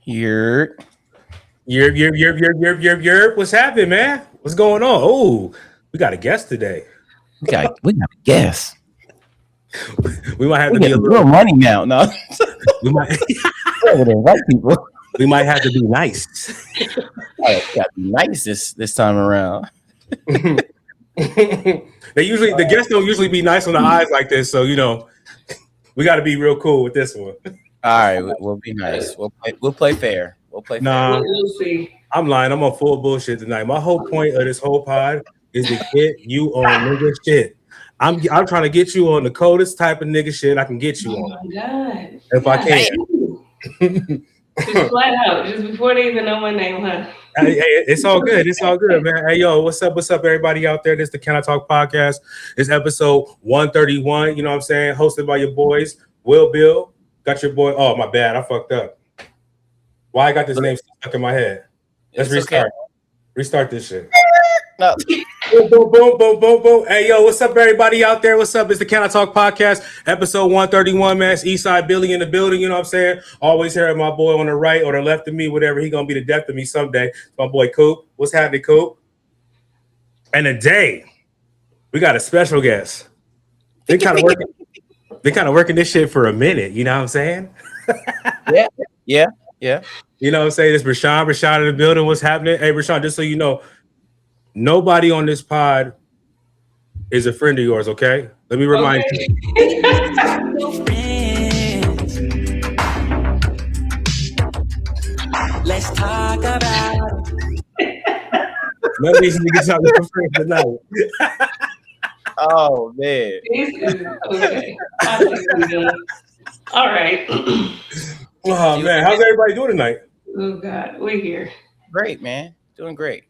You're What's happening, man? What's going on? Oh, we got a guest today. we got a guess. We might have We to be get a real little. money now. No, We might. white people. We might have to be nice. Got to be nice this time around. The guests don't usually be nice on the eyes like this, so we got to be real cool with this one. All right, we'll be nice. We'll play fair. We'll play fair. Nah, We'll see. I'm lying. I'm on full bullshit tonight. My whole point of this whole pod is to get you on nigga shit. I'm trying to get you on the coldest type of nigga shit I can get you on. Oh my god! If I can. Just flat out, just before they even know my name, huh? Hey, it's all good. It's all good, man. Hey, yo, what's up? What's up, everybody out there? This is the Can I Talk podcast. It's episode 131. You know what I'm saying? Hosted by your boys, Will Bill. Got your boy. Oh, my bad. I fucked up. Why I got this name stuck in my head? Let's restart. Okay. Restart this shit. No. Boom, boom, boom, boom, boom, boom. Hey, yo, what's up, everybody out there? What's up? It's the Can I Talk podcast, episode 131, man. It's Eastside Billy in the building, you know what I'm saying? Always here at my boy on the right or the left of me, whatever. He gonna be the depth of me someday. My boy Coop. What's happening, Coop? And today, we got a special guest. They kind of working this shit for a minute, you know what I'm saying? Yeah. You know what I'm saying? It's Breshon. Breshon in the building. What's happening? Hey, Breshon, just so you know, nobody on this pod is a friend of yours, okay? Let me remind you. Let's talk about None of these niggas are your friends tonight. Oh man. Okay. All right. Oh man, how's everybody doing tonight? Oh God, we're here. Great, man. Doing great.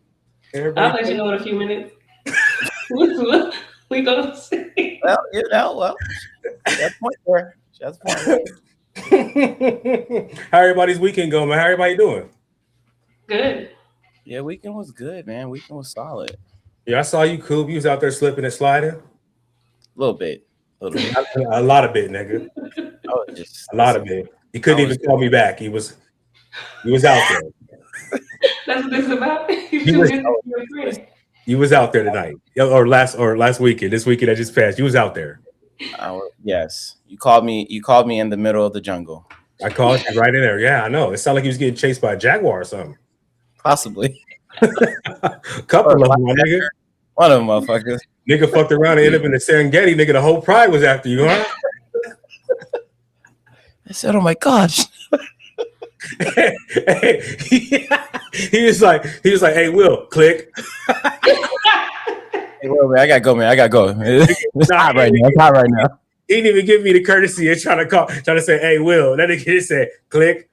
I'll let you know in a few minutes. What we gonna say? Well, that's point there. That's point. How everybody's weekend going, man? How everybody doing? Good. Yeah, weekend was good, man. Weekend was solid. Yeah, I saw you, Coop. You was out there slipping and sliding. A little bit. A lot of bit, nigga. A lot of bit. He couldn't even call me back. He was out there. That's what this is about. You was out there tonight, or last weekend. This weekend that just passed, you was out there. Yes, you called me in the middle of the jungle. I called you right in there. Yeah, I know. It sounded like he was getting chased by a jaguar or something. Possibly. Couple of them, my nigga. One of them, motherfuckers. Nigga fucked around and ended up in the Serengeti. Nigga, the whole pride was after you, huh? I said, "Oh my gosh." He was like, "Hey, Will, click." Hey, Will, man, I gotta go, man. It's hot right now. It's hot right now. He didn't even give me the courtesy of trying to say, "Hey, Will." That nigga just said, "Click."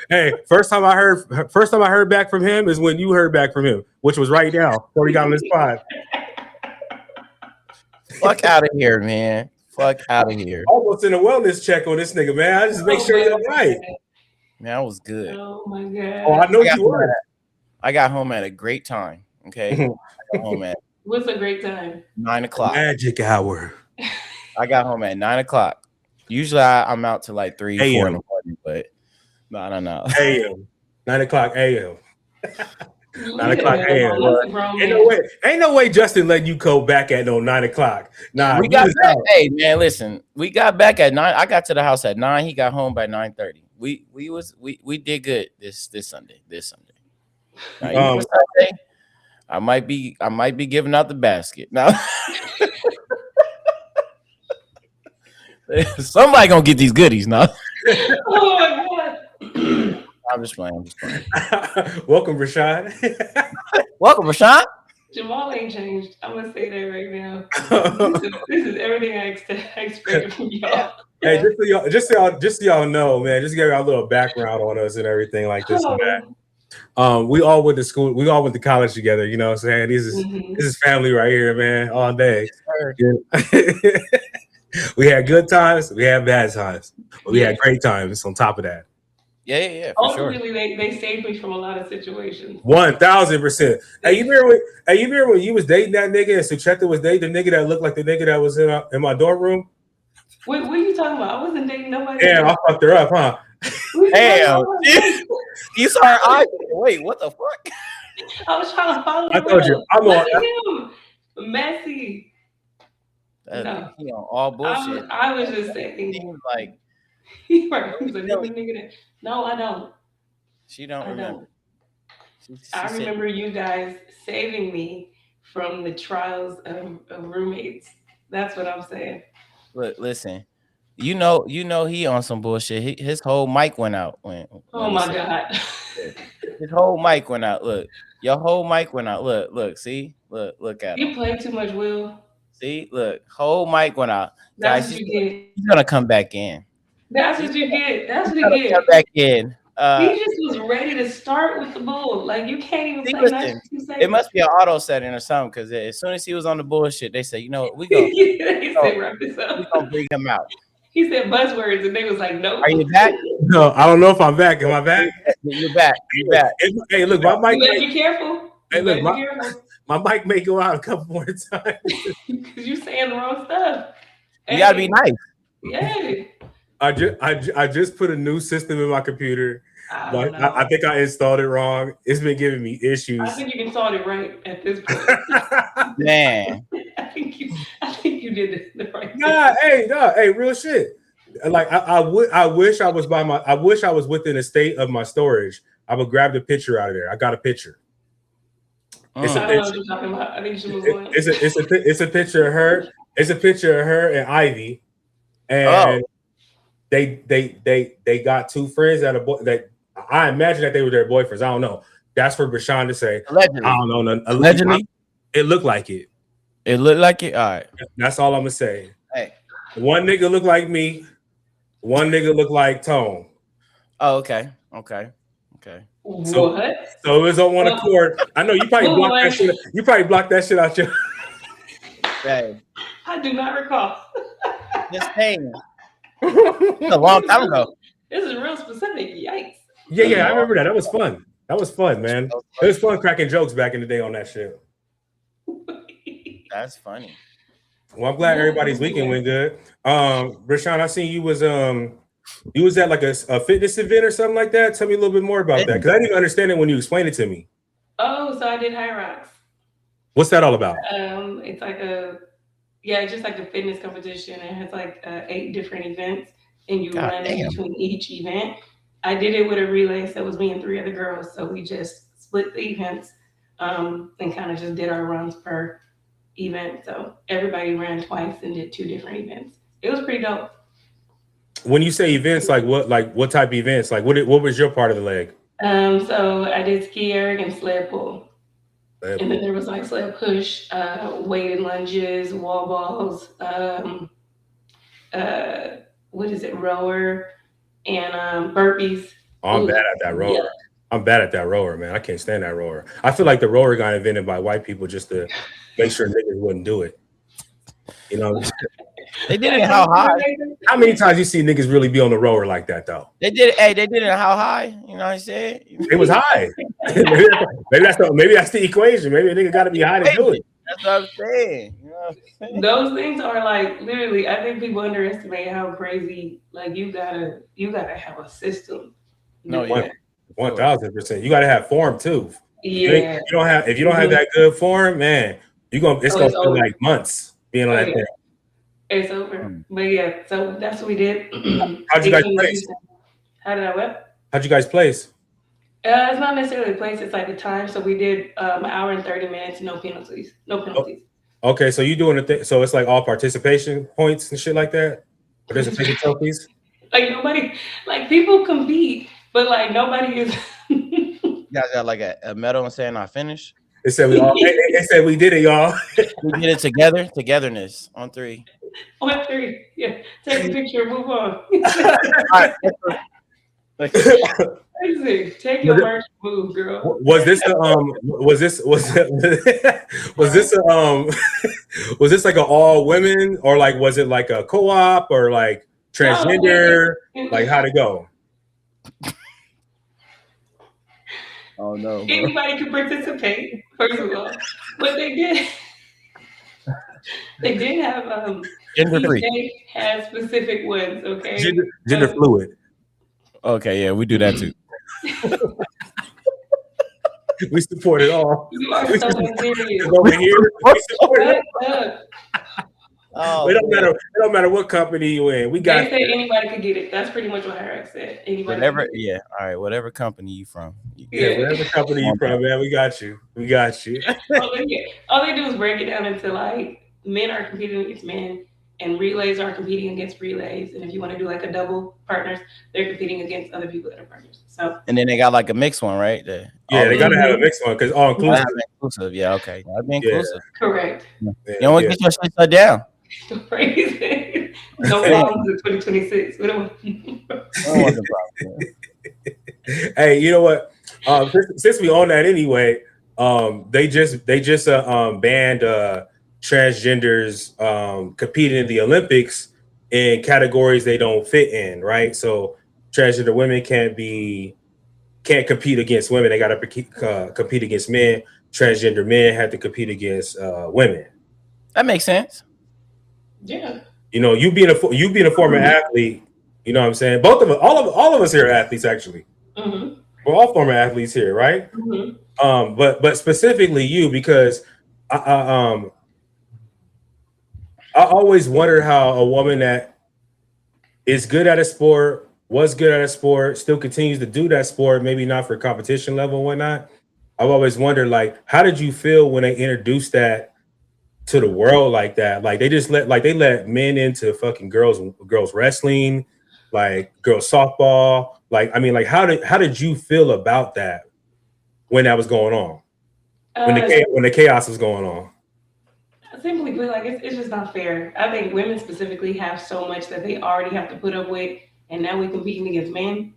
Hey, first time I heard back from him is when you heard back from him, which was right now before he got on this pod. Fuck out of here, man. Fuck out of here. Almost in a wellness check on this nigga, man. I just make sure you're all right. Man, I was good. Oh my God. Oh, I know you were. I got home at a great time. Okay. I got home at What's a great time? 9:00. Magic hour. I got home at 9:00. Usually I'm out to like 3, 4 in the morning, but no. AM. 9:00 AM. 9:00 AM. Ain't no way Justin letting you go back at no 9:00. Nah, we got back. Hey man, listen, we got back at 9. I got to the house at 9. He got home by 9:30. We did good this Sunday. Now, Sunday, I might be giving out the basket now. Somebody gonna get these goodies now. Oh my God. I'm just playing. Welcome, Breshon. Welcome, Breshon. Jamal ain't changed. I'm gonna say that right now. This is everything I expected from y'all. Hey, just so y'all know, man. Just give y'all a little background on us and everything like this and that. We all went to school. We all went to college together. You know what I'm saying? This is family right here, man. All day. We had good times. We had bad times. But we had great times on top of that. Yeah, for sure. Ultimately, they saved me from a lot of situations. 1000%. Hey, you remember when you was dating that nigga and Sucheta was dating the nigga that looked like the nigga that was in my dorm room? What are you talking about? I wasn't dating nobody. Damn, I fucked her up, huh? Damn. You saw her eyes. Wait, what the fuck? I was trying to follow. I told you, I'm Look on. at him, messy. No. He on all bullshit. I was just saying. Seems like He was a nigga that. No, I don't. she don't remember. I remember you guys saving me from the trials of roommates. That's what I'm saying. Look, listen. You know he on some bullshit. His whole mic went out when Oh my god. His whole mic went out. Look, your whole mic went out. Look, see? Look at him. You play too much, Will. See, look, whole mic went out. That's Guys, what you get. He's gonna come back in. That's what you get. That's what you get. Come back in. He just was ready to start with the bull. Like you can't even play nice. It must be an auto setting or something, because as soon as he was on the bullshit, they said, you know what, we gonna bring him out. He said buzzwords, and they was like, nope. Are you back? No, I don't know if I'm back. Am I back? You're back. You're back. Hey, look, my mic. You better be careful. Hey, look, my mic may go out a couple more times because you saying the wrong stuff. You gotta be nice. Yeah. I just put a new system in my computer. I think I installed it wrong. It's been giving me issues. I think you installed it right at this point. Man. I think you did the right thing. Hey, real shit. Like I wish I was within a state of my storage. I would grab the picture out of there. I got a picture. It's a picture. What you're talking about. I think she was going. It's a picture of her. It's a picture of her and Ivy, and they got two friends that I imagine that they were their boyfriends. I don't know. That's for Breshon to say. Allegedly. I don't know. Allegedly. It looked like it. It looked like it. All right. That's all I'm gonna say. Hey. One nigga looked like me. One nigga looked like Tone. Oh, okay. So it was on one accord. I know you probably blocked that shit. You probably blocked that shit out your. Hey. I do not recall. Just saying. A long time ago. This is real specific. Yikes. Yeah, I remember that. That was fun, man. It was fun cracking jokes back in the day on that shit. That's funny. Well, I'm glad everybody's weekend went good. Breshon, I seen you was at like a fitness event or something like that. Tell me a little bit more about that, because I didn't even understand it when you explained it to me. Oh, so I did High Rocks. What's that all about? It's like it's just like a fitness competition. It has like 8 different events, and you run in between each event. I did it with a relay, so it was me and 3 other girls. So we just split the events and kind of just did our runs per event. So everybody ran twice and did 2 different events. It was pretty dope. When you say events, like what type of events? Like what was your part of the leg? So I did ski erg and sled pull. And then there was like sled push, weighted lunges, wall balls, rower, and burpees. Oh, I'm bad at that rower. Yeah. I'm bad at that rower, man. I can't stand that rower. I feel like the rower got invented by white people just to make sure niggas wouldn't do it. You know, they did it how high? How many times you see niggas really be on the rower like that though? They did it. Hey, they did it how high? You know what I'm saying? It was high. maybe that's the equation. Maybe a nigga got to be high to do it. That's what I'm saying. You know what I'm saying? Those things are like literally. I think people underestimate how crazy. Like you gotta have a system. No, yeah, 1000%. You gotta have form too. Yeah. If you don't have that good form, man, it's gonna feel like months being on that thing. It's over. But yeah, so that's what we did. How'd you guys place? How did I what? How'd you guys place? It's not necessarily a place, it's like a time. So we did an hour and 30 minutes, no penalties. Okay, so you doing the thing, so it's like all participation points and shit like that? Participation trophies? Like nobody, like people compete, but like nobody is. You guys got like a medal and saying I finished? It said we did it, y'all. We did it together. Togetherness on 3. On 3, yeah. Take a picture, move on. All right. Take your first move, girl. Was this like an all women, or like was it like a co-op or like transgender? Like how'd it go? Oh no! Bro. Anybody could participate. First of all, but they did have gender free. They had specific ones. Okay, gender fluid. Okay, yeah, we do that too. We support it all. You are so serious. Over here, we support it all. Oh, it don't matter what company you in. We got. They said anybody could get it. That's pretty much what Harris said. Anybody. Whatever. Yeah. All right. Whatever company you from. Yeah, whatever company you from, man. We got you. We got you. All they do is break it down into like men are competing against men, and relays are competing against relays. And if you want to do like a double partners, they're competing against other people that are partners. So. And then they got like a mixed one, right? Yeah, they gotta have a mixed one because all inclusive. Yeah. Okay. That'd be inclusive. Correct. You don't want to get your shit shut down. Crazy. No problems in 2026. We don't want the problem. Hey, you know what? Since we own that anyway, they just banned transgenders competing in the Olympics in categories they don't fit in, right? So transgender women can't compete against women. They got to compete against men. Transgender men have to compete against women. That makes sense. Yeah. You know, you being a former athlete, you know what I'm saying? Both of us, all of us here are athletes, actually. Mm-hmm. We're all former athletes here, right? Mm-hmm. But specifically you, because I always wonder how a woman that is good at a sport, was good at a sport, still continues to do that sport, maybe not for competition level and whatnot. I've always wondered, like, how did you feel when they introduced that to the world like that? Like they let men into fucking girls wrestling, like girls softball. Like, I mean, like how did you feel about that when that was going on? When the chaos was going on? Simply put, like it's just not fair. I think women specifically have so much that they already have to put up with, and now we're competing against men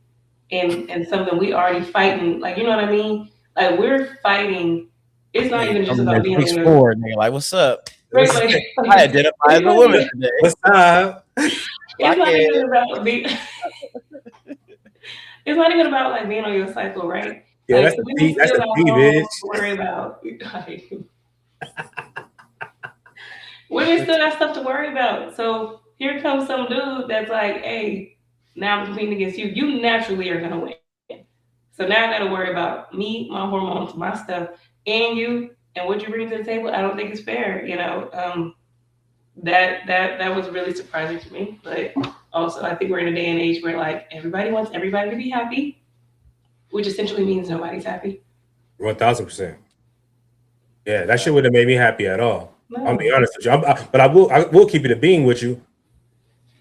and something we already fighting. Like, you know what I mean? Like we're fighting. It's not even just about being on forward, nigga. Like, what's up? Right, like, I identify as a woman today. What's up? It's not even about being. It's not even about like being on your cycle, right? Yeah, like, that's the key, bitch. Worry about. Like, women still got stuff to worry about. So here comes some dude that's like, "Hey, now I'm competing against you. You naturally are gonna win. So now I got to worry about me, my hormones, my stuff, and you, and what you bring to the table. I don't think it's fair, you know." That was really surprising to me. But also, I think we're in a day and age where like everybody wants everybody to be happy, which essentially means nobody's happy. 1000%. Yeah, that shit wouldn't have made me happy at all. No. I'll be honest with you. But I will keep it a being with you.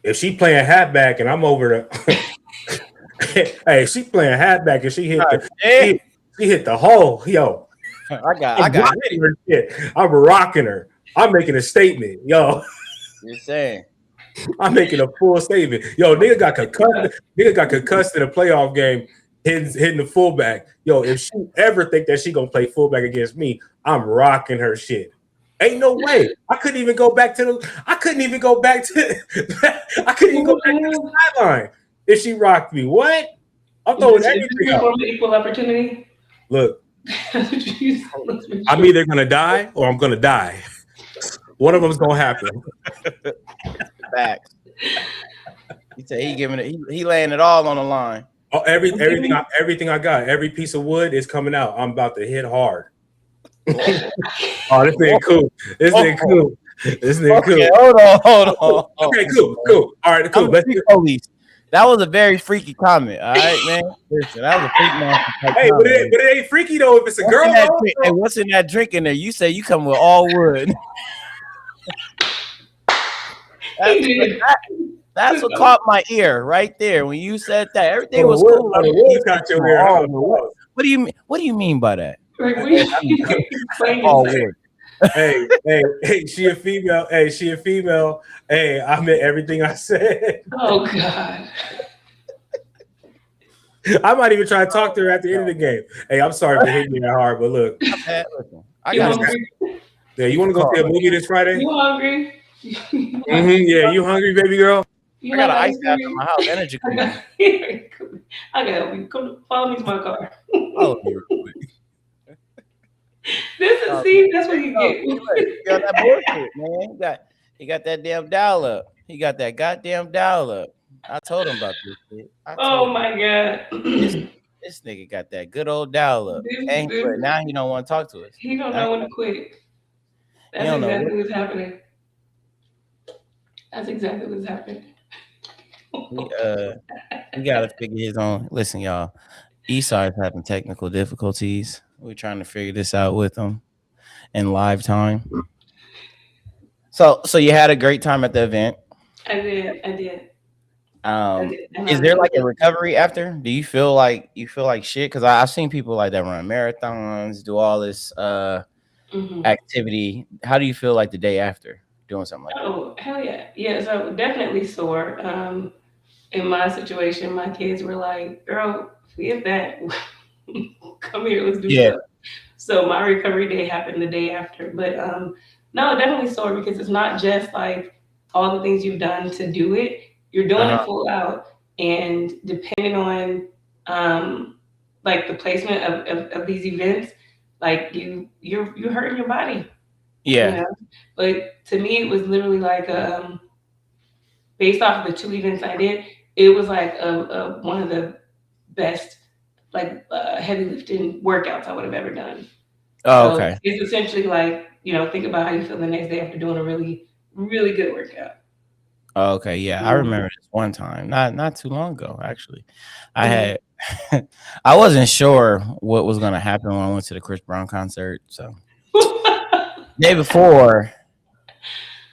If she playing halfback and I'm over the hey, she playing halfback and she hit the hole, yo. I got her shit. I'm rocking her. I'm making a statement, yo. You're saying I'm making a full statement. Yo, nigga got concussed in a playoff game, hitting the fullback. Yo, if she ever think that she gonna play fullback against me, I'm rocking her shit. Ain't no way. I couldn't even go back to the sideline if she rocked me. What? I'm throwing everything out. Equal opportunity. Look, I'm either gonna die or I'm gonna die. One of them's gonna happen. Facts. He said he laying it all on the line. Oh, everything I got, every piece of wood is coming out. I'm about to hit hard. Oh, this nigga cool. This nigga cool. Okay, hold on. Okay, cool. All right, cool. Police. That was a very freaky comment. All right, man. Listen, that was a freaky monster. Hey, but it ain't freaky though if it's a girl. Hey, what's in that drink in there? You say you come with all wood. That's what caught my ear right there when you said that. Everything was cool. What do you mean by that? All wood. Hey, she a female. Hey, I meant everything I said. Oh God. I might even try to talk to her at the end of the game. Hey, I'm sorry for hitting me that hard, but look. I got yeah, you want to go see a movie this Friday? You hungry? Yeah, you hungry, baby girl? I got an ice bath in my house. Energy. I got help you. Come follow me to my car. This is see. That's what you get. You got that bullshit, man. He got that damn dial up. He got that goddamn dial up. I told him about this shit. Oh my god. this this nigga got that good old dial up, and this, but now he don't want to talk to us. he don't Now know when to quit. he That's don't know exactly what's happening. That's exactly what's happening. we gotta figure his own. Listen, y'all. Eastside's having technical difficulties. We're trying to figure this out with him in live time. So you had a great time at the event. I did. Is there like a recovery after? Do you feel like shit? Because I've seen people like that run marathons, do all this activity. How do you feel like the day after doing something like that? Oh, hell yeah. Yeah, so definitely sore. In my situation, my kids were like, girl, forget that. Come here, let's do stuff. So my recovery day happened the day after. But no, definitely sore because it's not just like all the things you've done to do it. You're doing it full out. And depending on like the placement of these events, like you're hurting your body. Yeah. You know? But to me, it was literally like based off of the 2 events I did, it was like one of the best like heavy lifting workouts I would have ever done. Oh, okay. So it's essentially like, think about how you feel the next day after doing a really, really good workout. Oh, okay, yeah, I remember this one time, not too long ago, actually. I had, I wasn't sure what was gonna happen when I went to the Chris Brown concert. So day before,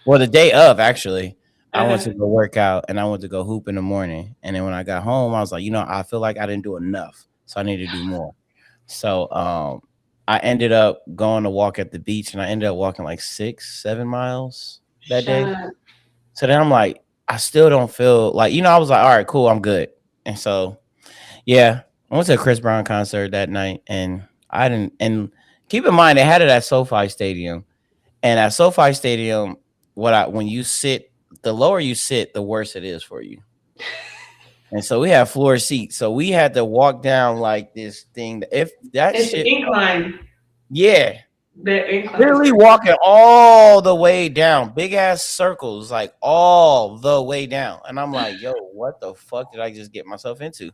well, the day of, actually, I went to go work out and I went to go hoop in the morning. And then when I got home, I was like, I feel like I didn't do enough, so I need to do more. So I ended up going to walk at the beach, and I ended up walking like 6-7 miles that day. So then I'm like, I still don't feel like, I was like, all right, cool, I'm good. And so, yeah, I went to a Chris Brown concert that night, and I didn't. And keep in mind, they had it at SoFi Stadium, and at SoFi Stadium, when you sit, the lower you sit, the worse it is for you. And so we have floor seats, so we had to walk down like this thing. If that it's shit, incline. Yeah. Incline. Literally walking all the way down, big ass circles, like all the way down. And I'm like, yo, what the fuck did I just get myself into?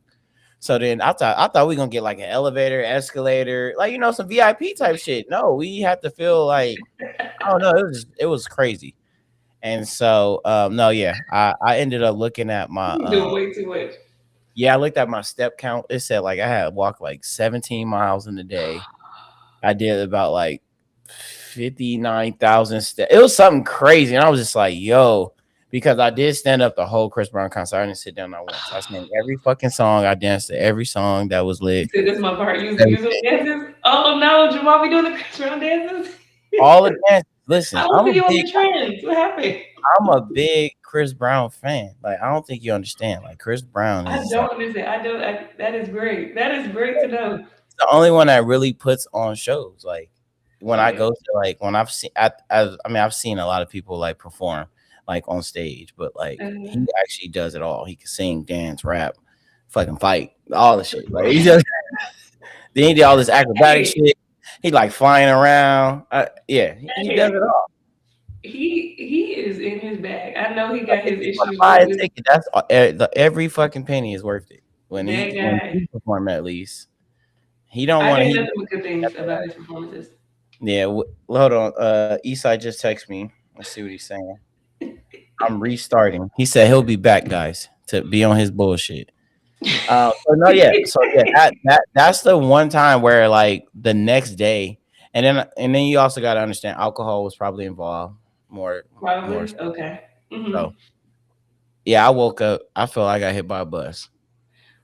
So then I thought we gonna get like an elevator, escalator, like some VIP type shit. No, we had to feel like, I don't know, it was crazy. And so no, yeah, I ended up looking at my way too much. Yeah, I looked at my step count. It said like I had walked like 17 miles in a day. I did about like 59,000 steps. It was something crazy, and I was just like, "Yo," because I did stand up the whole Chris Brown concert. I didn't sit down not once. I sang every fucking song. I danced to every song that was lit. See, this is my part. You dances. Oh no, Jamal, we doing the Chris Brown dances. All the dances. Listen, I don't think you on the trends. What happened? I'm a big Chris Brown fan. Like, I don't think you understand. Like, Chris Brown is. I don't understand. I don't. That is great. That is great to know. It's the only one that really puts on shows. Like, when I go to when I've seen, I've seen a lot of people like perform like on stage, but like he actually does it all. He can sing, dance, rap, fucking fight, all the shit. Like he just then he did all this acrobatic shit. He like flying around. Yeah, he does it all. He is in his bag. I know he got his issues. Buy a ticket. That's every fucking penny is worth it. When he perform, at least he don't want to. I nothing but good things about his performances. Yeah, hold on. Eastside just texted me. Let's see what he's saying. I'm restarting. He said he'll be back, guys, to be on his bullshit. That's the one time where like the next day, and then you also got to understand alcohol was probably involved more. Okay. Mm-hmm. So yeah, I woke up. I felt like I got hit by a bus.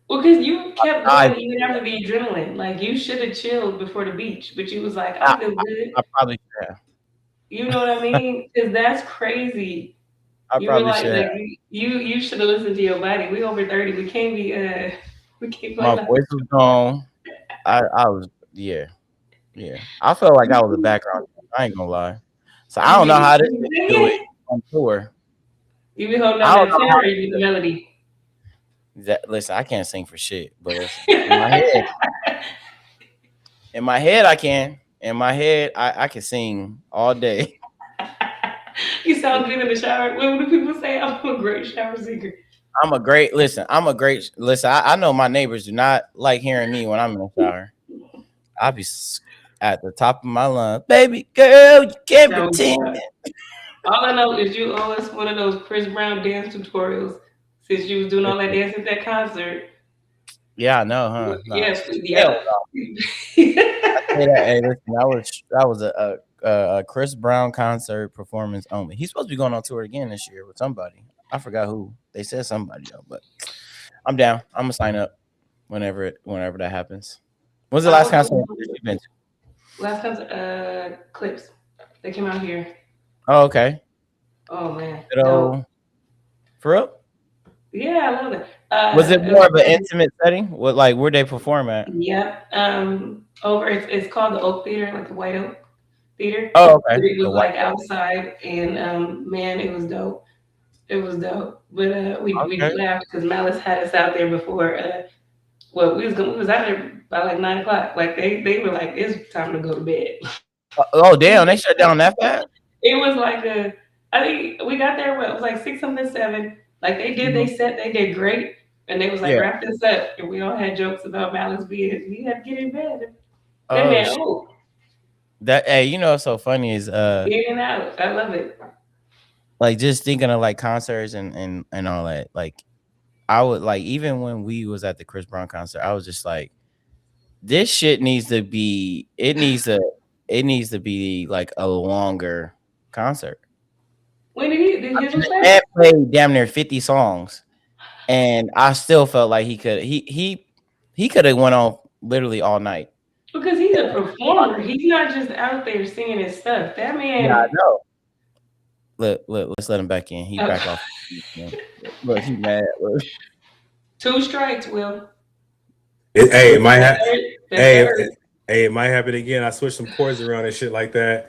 Well, because you kept going even after the adrenaline. Like, you should have chilled before the beach, but you was like, I feel good. I probably should have. You know what I mean? Because that's crazy. I probably should have. You should have listened to your body. We over 30. We can't be my voice was gone. I was yeah. I felt like I was a background. I ain't gonna lie. So I don't know how this nigga do it on tour. You be holding on that tenor or you the melody? Listen, I can't sing for shit, but in my head, I can. In my head, I can sing all day. You sound good in the shower. What do people say? I'm a great shower singer. I'm a great listen. I know my neighbors do not like hearing me when I'm in the shower. I'll be at the top of my lungs, baby girl. You can't pretend. All I know is you owe us one of those Chris Brown dance tutorials since you was doing all that dance at that concert. Yeah, I know, huh? No. Yes, yeah. Hey, listen, that was a Chris Brown concert performance only. He's supposed to be going on tour again this year with somebody. I forgot who. They said somebody though, but I'm down. I'm gonna sign up whenever that happens. When's the last concert you've been to? Last concert, Clips. They came out here. Oh, okay. Oh man. For real? Yeah, I love it. Was it more of an intimate setting? What, like, where'd they perform at? Yeah. It's called the Oak Theater, like the White Oak Theater. Oh, okay. It was like outside, and man, it was dope. It was dope. But we laughed because Malice had us out there before. We was out there by like 9:00. Like they were like, it's time to go to bed. Oh damn! They shut down that fast. It was like I think we got there. It was like 6 something 7. Like they did, they said they did great, and they was like wrap this up, and we all had jokes about Malice being we had to get in bed. That hey, you know what's so funny is getting out. I love it. Like just thinking of like concerts and all that. Like I would like even when we was at the Chris Brown concert, I was just like, this shit needs to be. It needs to be like a longer concert. When did he played damn near 50 songs, and I still felt like he could have went on literally all night. Because he's a performer. He's not just out there singing his stuff. That man. Yeah, I know. Look, let's let him back in. He back off. Look, he mad. Look. 2 strikes, Will. It might have. Hey, it might happen again. I switched some chords around and shit like that.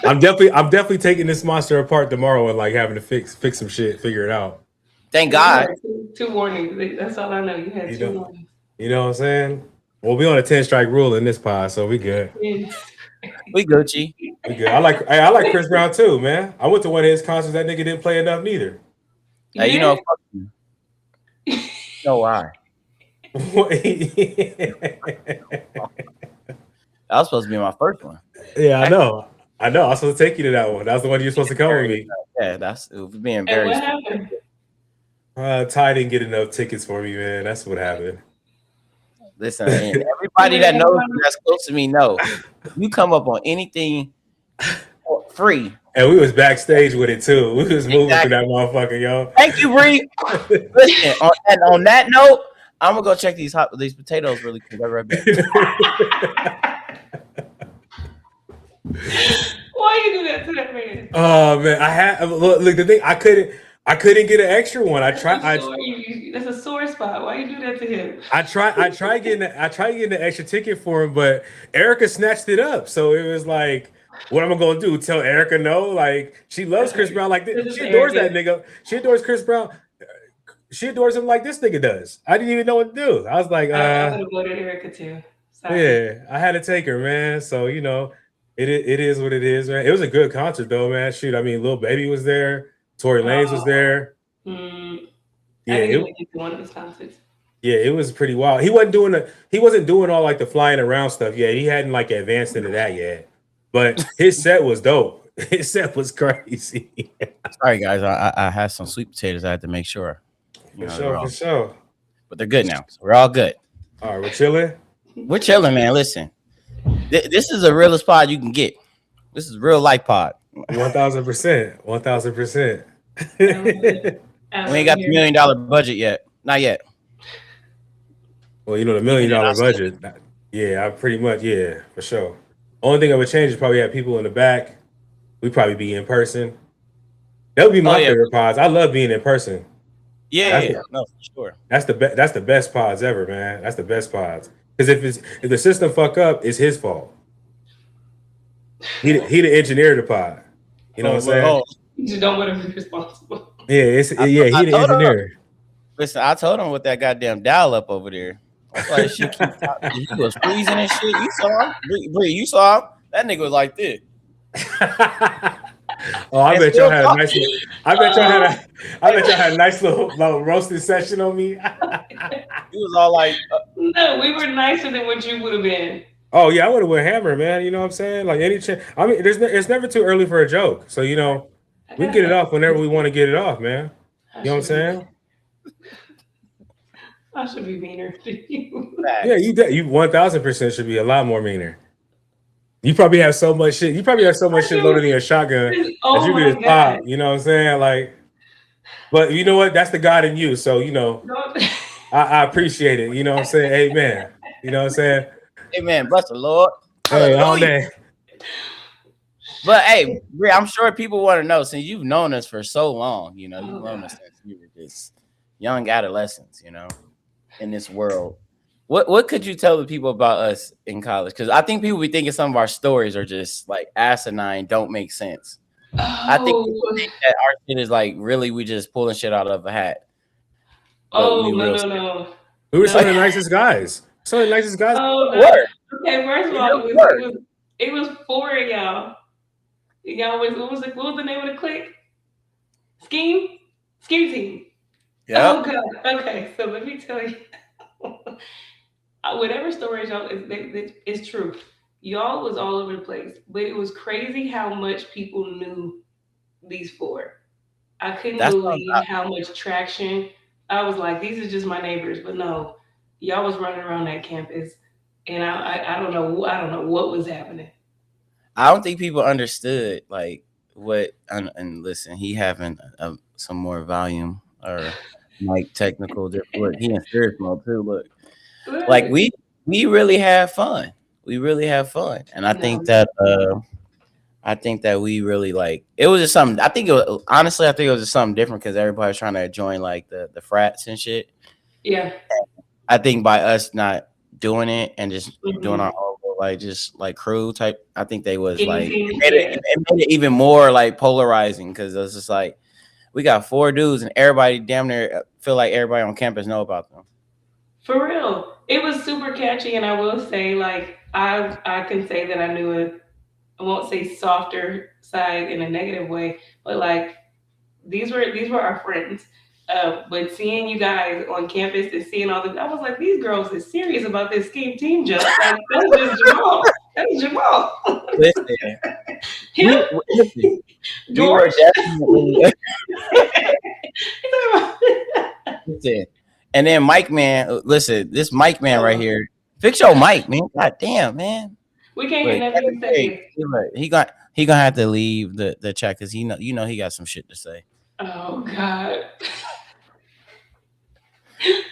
I'm definitely taking this monster apart tomorrow and like having to fix some shit, figure it out. Thank God. 2 warnings. That's all I know. You had 2 warnings. You know what I'm saying? Well, we on a 10 strike rule in this pod, so we good. We Gucci. We good. I like Chris Brown too, man. I went to one of his concerts. That nigga didn't play enough neither. Hey, you know, fuck you. You know why? That was supposed to be my first one. Yeah, I know. I was supposed to take you to that one. That was the one you were supposed to come with me. Yeah, it was being very. What happened? Ty didn't get enough tickets for me, man. That's what happened. Listen, everybody that knows me that's close to me know you come up on anything for free. And we was backstage with it too. We was moving through that motherfucker, yo. Thank you, Bree. Listen, on that note, I'm gonna go check these potatoes really quick. I'll be right back. Why you do that to that man? Oh man, look the thing. I couldn't get an extra one. That's a sore spot. Why you do that to him? I tried getting the extra ticket for him, but Erica snatched it up. So it was like, what am I gonna do? Tell Erica no? Like she loves Chris Brown like this. She adores that nigga. She adores Chris Brown. She adores him like this nigga does. I didn't even know what to do. I was like, I would have voted Erica too. Sorry. Yeah, I had to take her, man. So you know, it is what it is, man. It was a good concert though, man. Shoot, I mean, Lil Baby was there. Tory Lanez was there. Yeah, it was one of his concerts. Yeah, it was pretty wild. He wasn't doing all like the flying around stuff yet. He hadn't like advanced into that yet. But his set was dope. His set was crazy. Sorry guys, I had some sweet potatoes. I had to make sure. For sure. But they're good now. So we're all good. All right, we're chilling. We're chilling, man. Listen, this is the realest pod you can get. This is real life pod. 1,000%. 1,000%. We ain't got the $1 million budget yet. Not yet. Well, you know, the $1 million budget. Yeah, I pretty much, for sure. Only thing I would change is probably have people in the back. We'd probably be in person. That would be my favorite pods. I love being in person. No, for sure. That's the best pods ever, man. That's the best pods. Because if the system fuck up, it's his fault. He the engineer of the pod. You know what I'm saying? You just don't want to be responsible. Yeah, he the engineer. Listen, I told him with that goddamn dial up over there. Like, he was freezing and shit. You saw him? Bree, you saw him? That nigga was like this. Oh, I bet y'all had a nice little. I bet y'all had a nice little roasting session on me. He was all like, No, we were nicer than what you would have been. Oh yeah, I would have went hammer, man. You know what I'm saying? Like any chance. I mean, it's never too early for a joke. So we can get it off whenever we want to get it off, man. You know what I'm saying? I should be meaner to you. Yeah, you 1000% should be a lot more meaner. You probably have so much shit. You probably have so much shit loaded in your shotgun that you can just pop. You know what I'm saying? Like, but you know what? That's the God in you. So I appreciate it. You know what I'm saying? Amen. You know what I'm saying? Amen. Bless the Lord. Hey, all day. But hey, I'm sure people want to know, since you've known us for so long, you've known us since we were just young adolescents, in this world. What could you tell the people about us in college? Because I think people be thinking some of our stories are just like asinine, don't make sense. I think people think that our shit is like really we just pulling shit out of a hat. No. We were some of the nicest guys. Some of the nicest guys. Oh, no. Okay, first of all, it was 4 of y'all. Y'all what was the name of the clique? Scheme team. Yeah. Oh God. Okay, so let me tell you. Whatever stories y'all it's true. Y'all was all over the place, but it was crazy how much people knew these 4. I couldn't believe how much traction. I was like, these are just my neighbors, but no, y'all was running around that campus, and I don't know what was happening. I don't think people understood like what and listen, he having some more volume or like technical different. He in spirit mode too. Look, like we really have fun. We really have fun, and I think that we really like. It was just something. I think it was just something different because everybody was trying to join like the frats and shit. Yeah, I think by us not doing it and just doing our own like just like crew type, I think they was like it made it even more like polarizing because it's just like we got 4 dudes and everybody damn near feel like everybody on campus know about them. For real, it was super catchy, and I will say like I can say that I knew it. I won't say softer side in a negative way, but like these were our friends. But seeing you guys on campus and seeing all I was like, these girls is serious about this scheme team jump. Like that was just Jamal. That was Jamal. Listen, we were definitely. Listen, and then Mike Man, listen, this Mike Man right here, fix your mic, man. God damn, man. We can't get nothing to say. He gonna have to leave the chat because he he got some shit to say. Oh God.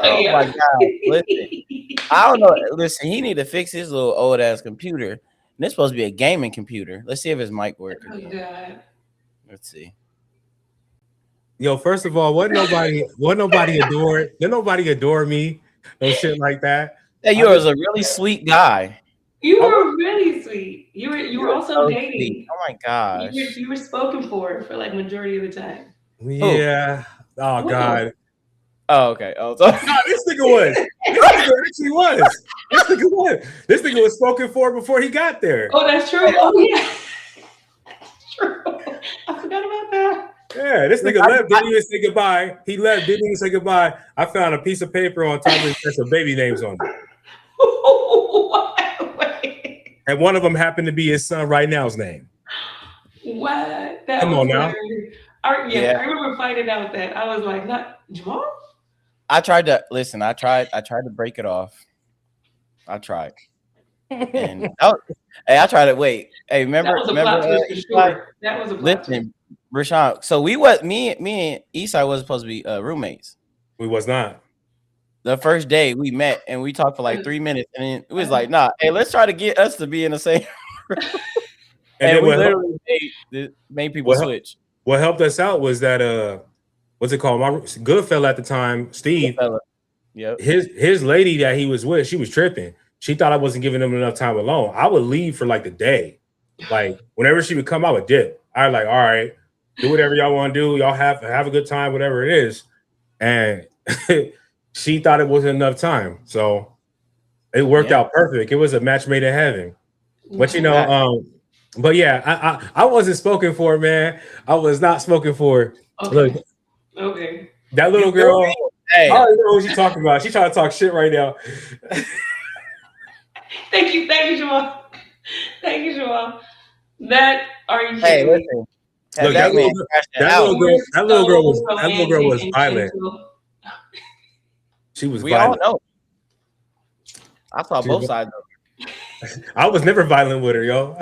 Oh my God. Listen, I don't know. Listen, he need to fix his little old ass computer. And this supposed to be a gaming computer. Let's see if his mic works. Oh God. Let's see. Yo, first of all, wasn't nobody adore me? No shit like that. Yeah, you was a really sweet guy. You were really sweet. You were also so dating. Sweet. Oh my gosh. You were spoken for like majority of the time. Yeah. Oh God. Oh, okay. Oh, no, this nigga was. This nigga actually was. This nigga was spoken for before he got there. Oh, that's true. Oh yeah. That's true. I forgot about that. Yeah, this nigga left, didn't even say goodbye. He left, didn't even say goodbye. I found a piece of paper on top of it that some baby names on it. And one of them happened to be his son right now's name. What? Come on now. I remember finding out that I was like, not Jamal? I tried to break it off. I tried. And I tried to wait. Hey, remember? That was a plot twist. Breshon. So me and Eastside was supposed to be roommates. We was not. The first day we met and we talked for like 3 minutes, and then it was like, nah, hey, let's try to get us to be in the same room. And we literally made people switch. What helped us out was that what's it called? My good fella at the time, Steve. Yeah. His lady that he was with, she was tripping. She thought I wasn't giving him enough time alone. I would leave for like the day. Like whenever she would come, I would dip. I was like, all right, do whatever y'all want to do. Y'all have a good time, whatever it is. And she thought it wasn't enough time. So it worked out perfect. It was a match made in heaven. But But yeah, I wasn't spoken for, man. I was not spoken for. Okay. Look, Okay. that little girl. Hey. I don't know what she's talking about. She's trying to talk shit right now. Thank you, Jamal. Thank you, Jamal. That are you? Hey, listen. Look, that little girl was violent. She was violent. All know. I saw both sides of it. I was never violent with her, yo.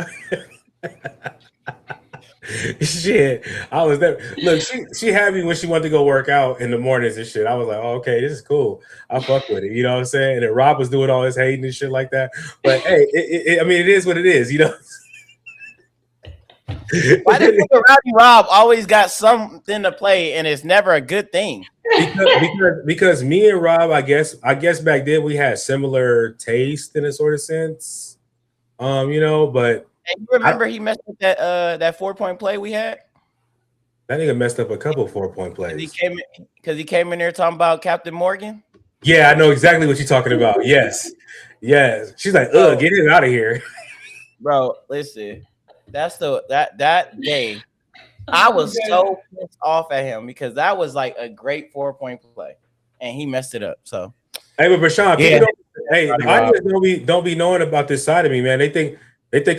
Shit, I was there. Look, she had me when she wanted to go work out in the mornings and shit. I was like, oh, okay, this is cool. I fuck with it, you know what I'm saying? And then Rob was doing all his hating and shit like that. But hey, I mean, it is what it is, you know. Why does Rowdy Rob always got something to play and it's never a good thing? Because me and Rob, I guess back then we had similar taste in a sort of sense, you know. But and you remember he messed up that 4-point play we had. That nigga messed up a couple 4-point plays. Because he came in there talking about Captain Morgan. Yeah, I know exactly what you're talking about. Yes. She's like, ugh, get him out of here, bro. Listen. That's that day. I was so pissed off at him because that was like a great 4-point play, and he messed it up. So, hey, but Breshon, the audience don't be knowing about this side of me, man. They think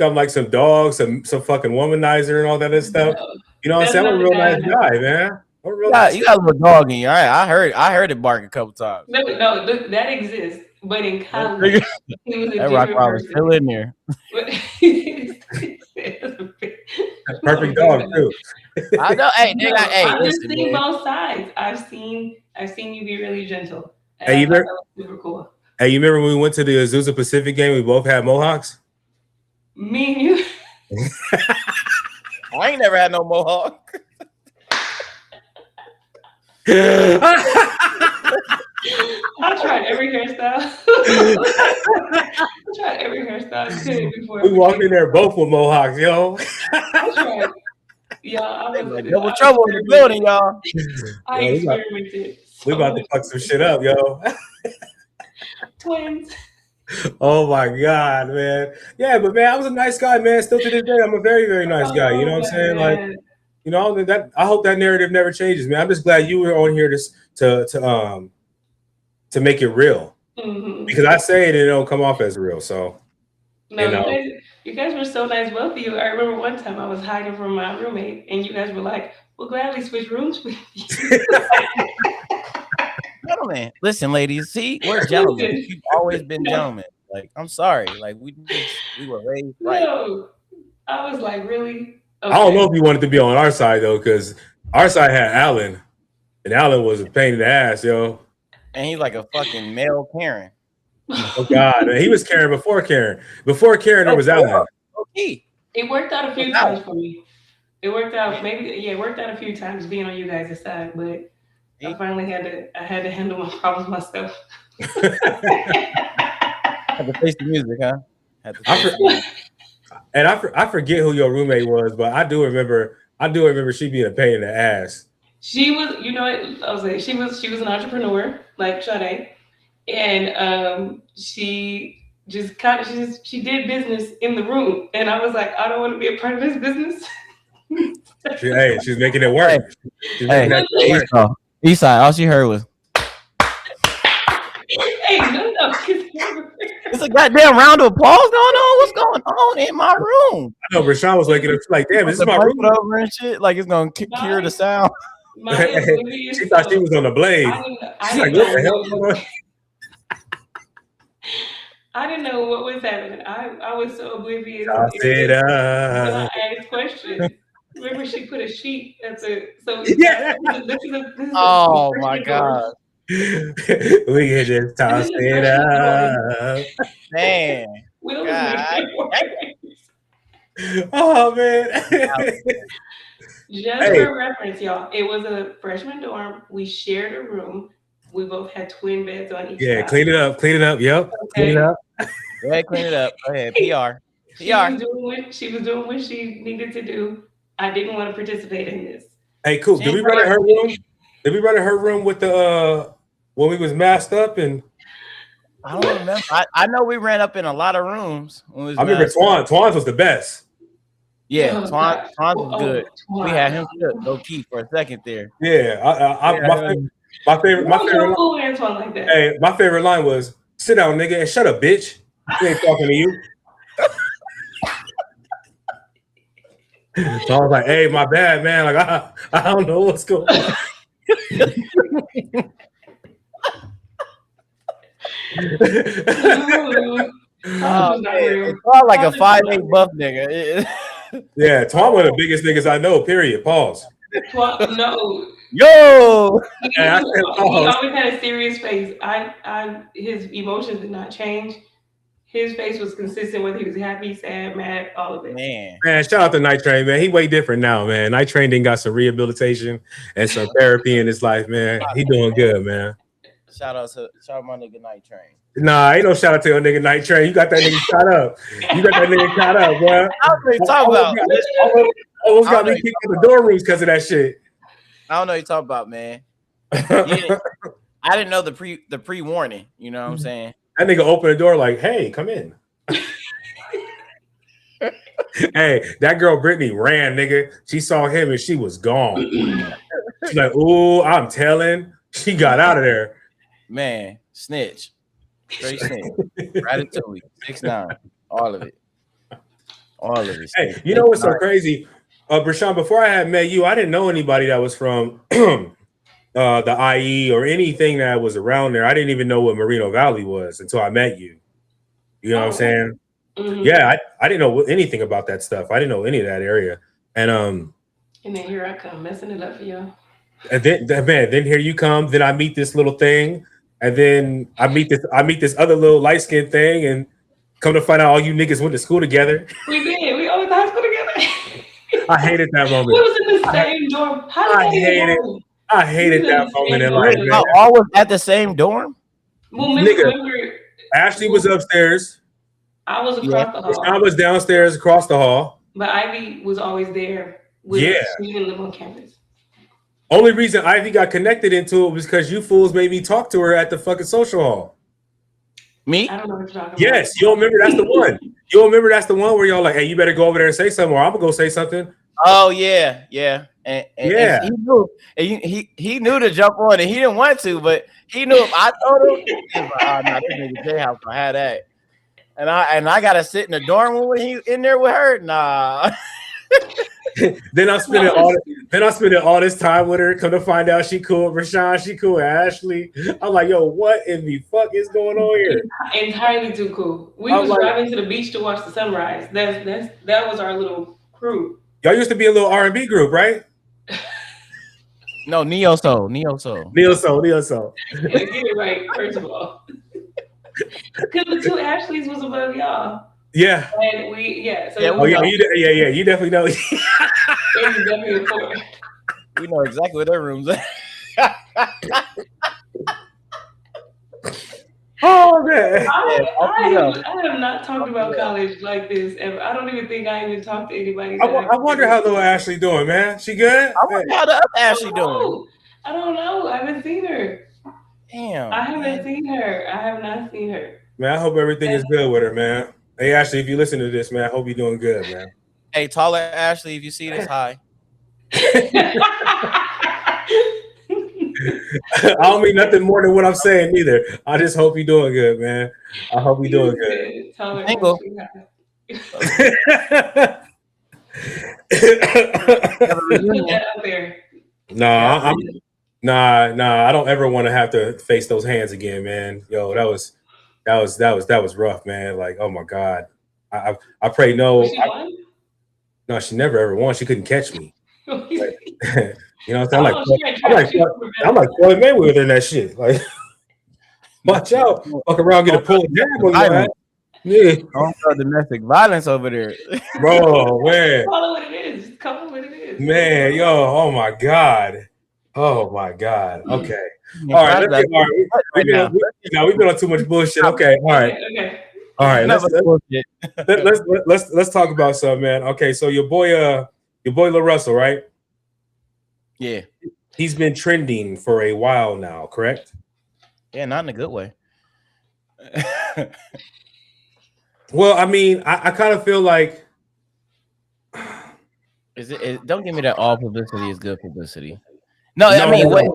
I'm like some dog, some fucking womanizer and all that other stuff. You know what I'm saying? I'm a real nice guy, man. You got a little dog in you. I heard it bark a couple times. No, that exists. But in college, he was that rock was still in there. Perfect dog too. I know. Hey, nigga. I've just seen both sides. I've seen you be really gentle. Hey, that was super cool. Hey, you remember when we went to the Azusa Pacific game? We both had mohawks. Me and you. I ain't never had no mohawk. I tried every hairstyle. Before. We walked in there both with mohawks, yo. I tried. Y'all, I was double trouble in the building, y'all. I experimented. We about to fuck some shit up, yo. Twins. Oh my God, man. Yeah, but man, I was a nice guy, man. Still to this day, I'm a very, very nice guy. You know what I'm saying? Like, you know, that I hope that narrative never changes, man. I'm just glad you were on here to make it real. Mm-hmm. Because I say it and it don't come off as real. So no, you guys were so nice, both of you. I remember one time I was hiding from my roommate and you guys were like, we'll gladly switch rooms with you. Gentlemen, listen, ladies. See, we're gentlemen. We've always been gentlemen. Like, I'm sorry. Like, we were raised right. No, I was like, really? Okay. I don't know if you wanted to be on our side though, because our side had Alan, and Alan was a pain in the ass, yo. And he's like a fucking male Karen. Oh God, he was Karen before Karen. Before Karen, there was Alan. Okay. It worked out a few times for me. It worked out it worked out a few times being on you guys' side, but I finally had to handle my problems myself. Had to face the music, huh? I forget who your roommate was, but I do remember she being a pain in the ass. She was, you know what I was like, she was an entrepreneur like Sade, and she just she did business in the room, and I was like, I don't want to be a part of this business. She's making it work. Eastside, all she heard was, "Hey, no, it's a goddamn round of applause going on. What's going on in my room?" I know Breshon was waking up like, "Damn, this is my room." Over and shit, like it's gonna cure the sound. She thought she was on the blade. She's like, "What the hell is going on?" I didn't know what was happening. I was so oblivious. I asked questions. Remember, she put a sheet at the Oh my God. We can just toss it up. Man. Oh man. Just for reference, y'all, it was a freshman dorm. We shared a room. We both had twin beds on each side. Clean it up. Yep. Okay. Clean it up. Yeah, clean it up. Go ahead. PR. She was doing what she needed to do. I didn't want to participate in this. Hey, Coop, did we run in her room? Did we run in her room with the when we was masked up? And I don't remember. I know we ran up in a lot of rooms. I remember Twan's was the best. Yeah, Oh, Twan gosh. was good. We had him Twan. low key for a second there. Yeah, my favorite Don't line, Antoine like that. hey, my favorite line was "Sit down, nigga, and shut up, bitch. We ain't talking to you." So I was like, "Hey, my bad, man. Like I don't know what's going on." Oh man, Twan like a 5'8" buff nigga. Yeah, Twan one of the biggest niggas I know. Period. Pause. No. Yo, He always had a serious face. His emotions did not change. His face was consistent, whether he was happy, sad, mad, all of it. Man, shout out to Night Train, man. He way different now, man. Night Train done got some rehabilitation and some therapy in his life, man. He doing good, man. Shout out my nigga Night Train. Nah, ain't no shout out to your nigga Night Train. You got that nigga shot up. You got that nigga shot up, bro. I don't know what you talking about. Almost got me kicked out the door rooms because of that shit. I don't know what you talking about, man. I didn't know the pre-warning. You know what I'm saying? That nigga opened the door like, "Hey, come in." Hey, that girl Brittany ran, nigga. She saw him and she was gone. She's like, "Ooh, I'm telling." She got out of there. Man, snitch. Straight snitch. Ratatouille. 6ix9ine. All of it. Hey, you know what's so crazy? Breshon, before I had met you, I didn't know anybody that was from the IE or anything that was around there. I didn't even know what Moreno Valley was until I met you. You know what I'm saying? Mm-hmm. Yeah, I didn't know anything about that stuff. I didn't know any of that area. And then here I come messing it up for you. And then here you come. Then I meet this little thing, and then I meet this other little light skinned thing, and come to find out all you niggas went to school together. We did. We all went to high school together. I hated that moment. We was in the same dorm. I hated that moment in life. Y'all all was at the same dorm? Well, nigga, Ashley was upstairs. I was across the hall. I was downstairs across the hall. But Ivy was always there. She didn't live on campus. Only reason Ivy got connected into it was because you fools made me talk to her at the fucking social hall. Me? I don't know what you're talking about. Yes, you don't remember that's the one. You don't remember that's the one where y'all like, "Hey, you better go over there and say something, or I'm gonna go say something." Oh yeah. And he knew. He knew to jump on, and he didn't want to, but he knew if I told him, he was like, "Oh no, this nigga J House I had that." And I gotta sit in the dorm room when he in there with her. Nah. Then I'm spending all this time with her. Come to find out she cool with Breshon, she cool with Ashley. I'm like, yo, what in the fuck is going on here? Entirely too cool. We was driving to the beach to watch the sunrise. That was our little crew. Y'all used to be a little R&B group, right? No, Neo Soul. Neo Soul. Yeah, get it right, first of all. Because the two Ashleys was above y'all. Yeah. And you definitely know. It was definitely important. We know exactly what their rooms are. Oh man. I have not talked about college like this ever. I don't even think I even talked to anybody. I wonder how little Ashley doing, man. She good? I wonder how the other Ashley doing. I don't know. I haven't seen her. Damn. I haven't seen her. I have not seen her. Man, I hope everything is good with her, man. Hey Ashley, if you listen to this, man, I hope you're doing good, man. Hey, taller Ashley, if you see this, hi. I don't mean nothing more than what I'm saying either. I just hope you're doing good, man. I hope you're doing good. Nah, I don't ever want to have to face those hands again, man. Yo, that was rough, man. Like, oh my God. I pray no. No, she never ever won. She couldn't catch me. Like, you know what I'm saying? I'm like Floyd Mayweather in that shit. Like, watch out. Fuck around, get a pull jab on your ass. Yeah. Don't show domestic violence over there. Bro, man. Call it what it is. Call it what it is. Man, yo, oh my God. Oh my God. Okay. All right, let's get we've been on too much bullshit. Okay, all right. Okay. All right, let's talk about something, man. Okay, so your boy LaRussell, right? Yeah. He's been trending for a while now, correct? Yeah, not in a good way. Well, I mean, I kind of feel like Don't give me that all publicity is good publicity. No, I mean, what?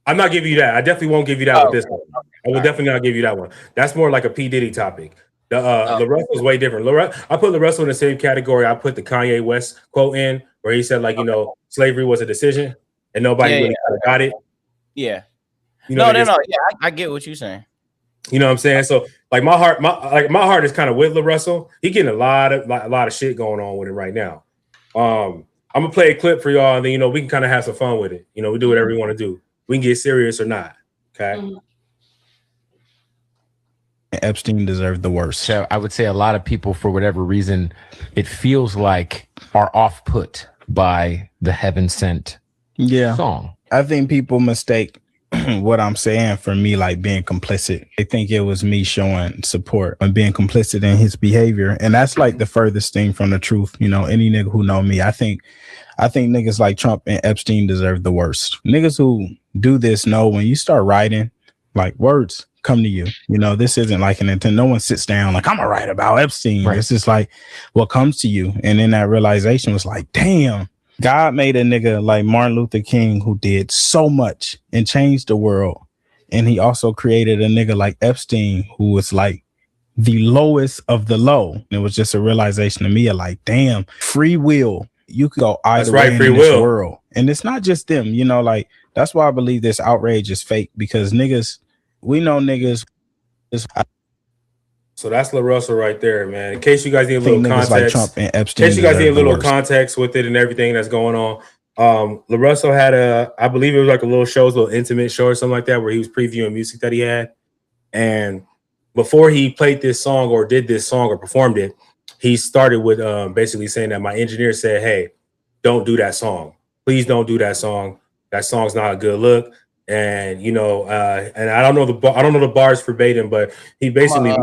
I'm not giving you that. I definitely won't give you that with this one. I will definitely not give you that one. That's more like a P. Diddy topic. The LaRussell is way different. I put LaRussell in the same category. I put the Kanye West quote in where he said, like, you know, slavery was a decision and nobody really got it. Yeah. You know, no. Yeah, I get what you're saying. You know what I'm saying? So like my heart is kind of with LaRussell. He getting a lot of shit going on with it right now. I'm gonna play a clip for y'all, and then, you know, we can kind of have some fun with it. You know, we do whatever we want to do. We can get serious or not. Okay. Epstein deserved the worst. So I would say a lot of people, for whatever reason, it feels like are off put by the Heaven Sent song. I think people mistake what I'm saying for me like being complicit. They think it was me showing support and being complicit in his behavior, and that's like the furthest thing from the truth. You know, any nigga who know me, I think niggas like Trump and Epstein deserve the worst. Niggas who do this know when you start writing, like, words come to you. You know, this isn't like an intent. No one sits down like, I'm gonna write about Epstein. Right. It's just like what comes to you, and then that realization was like, damn. God made a nigga like Martin Luther King who did so much and changed the world. And he also created a nigga like Epstein who was like the lowest of the low. And it was just a realization to me of like, damn, free will. You could go either way in this world. And it's not just them, you know, like that's why I believe this outrage is fake, because niggas, we know niggas. So that's LaRussell right there, man. In case you guys need a little context, like Trump and Epstein, in case you guys need a little context with it and everything that's going on. LaRussell had I believe it was like a little intimate show or something like that, where he was previewing music that he had. And before he played this song or did this song or performed it, he started with basically saying that my engineer said, hey, don't do that song. Please don't do that song. That song's not a good look. And, you know, and I don't know the bars verbatim, but he basically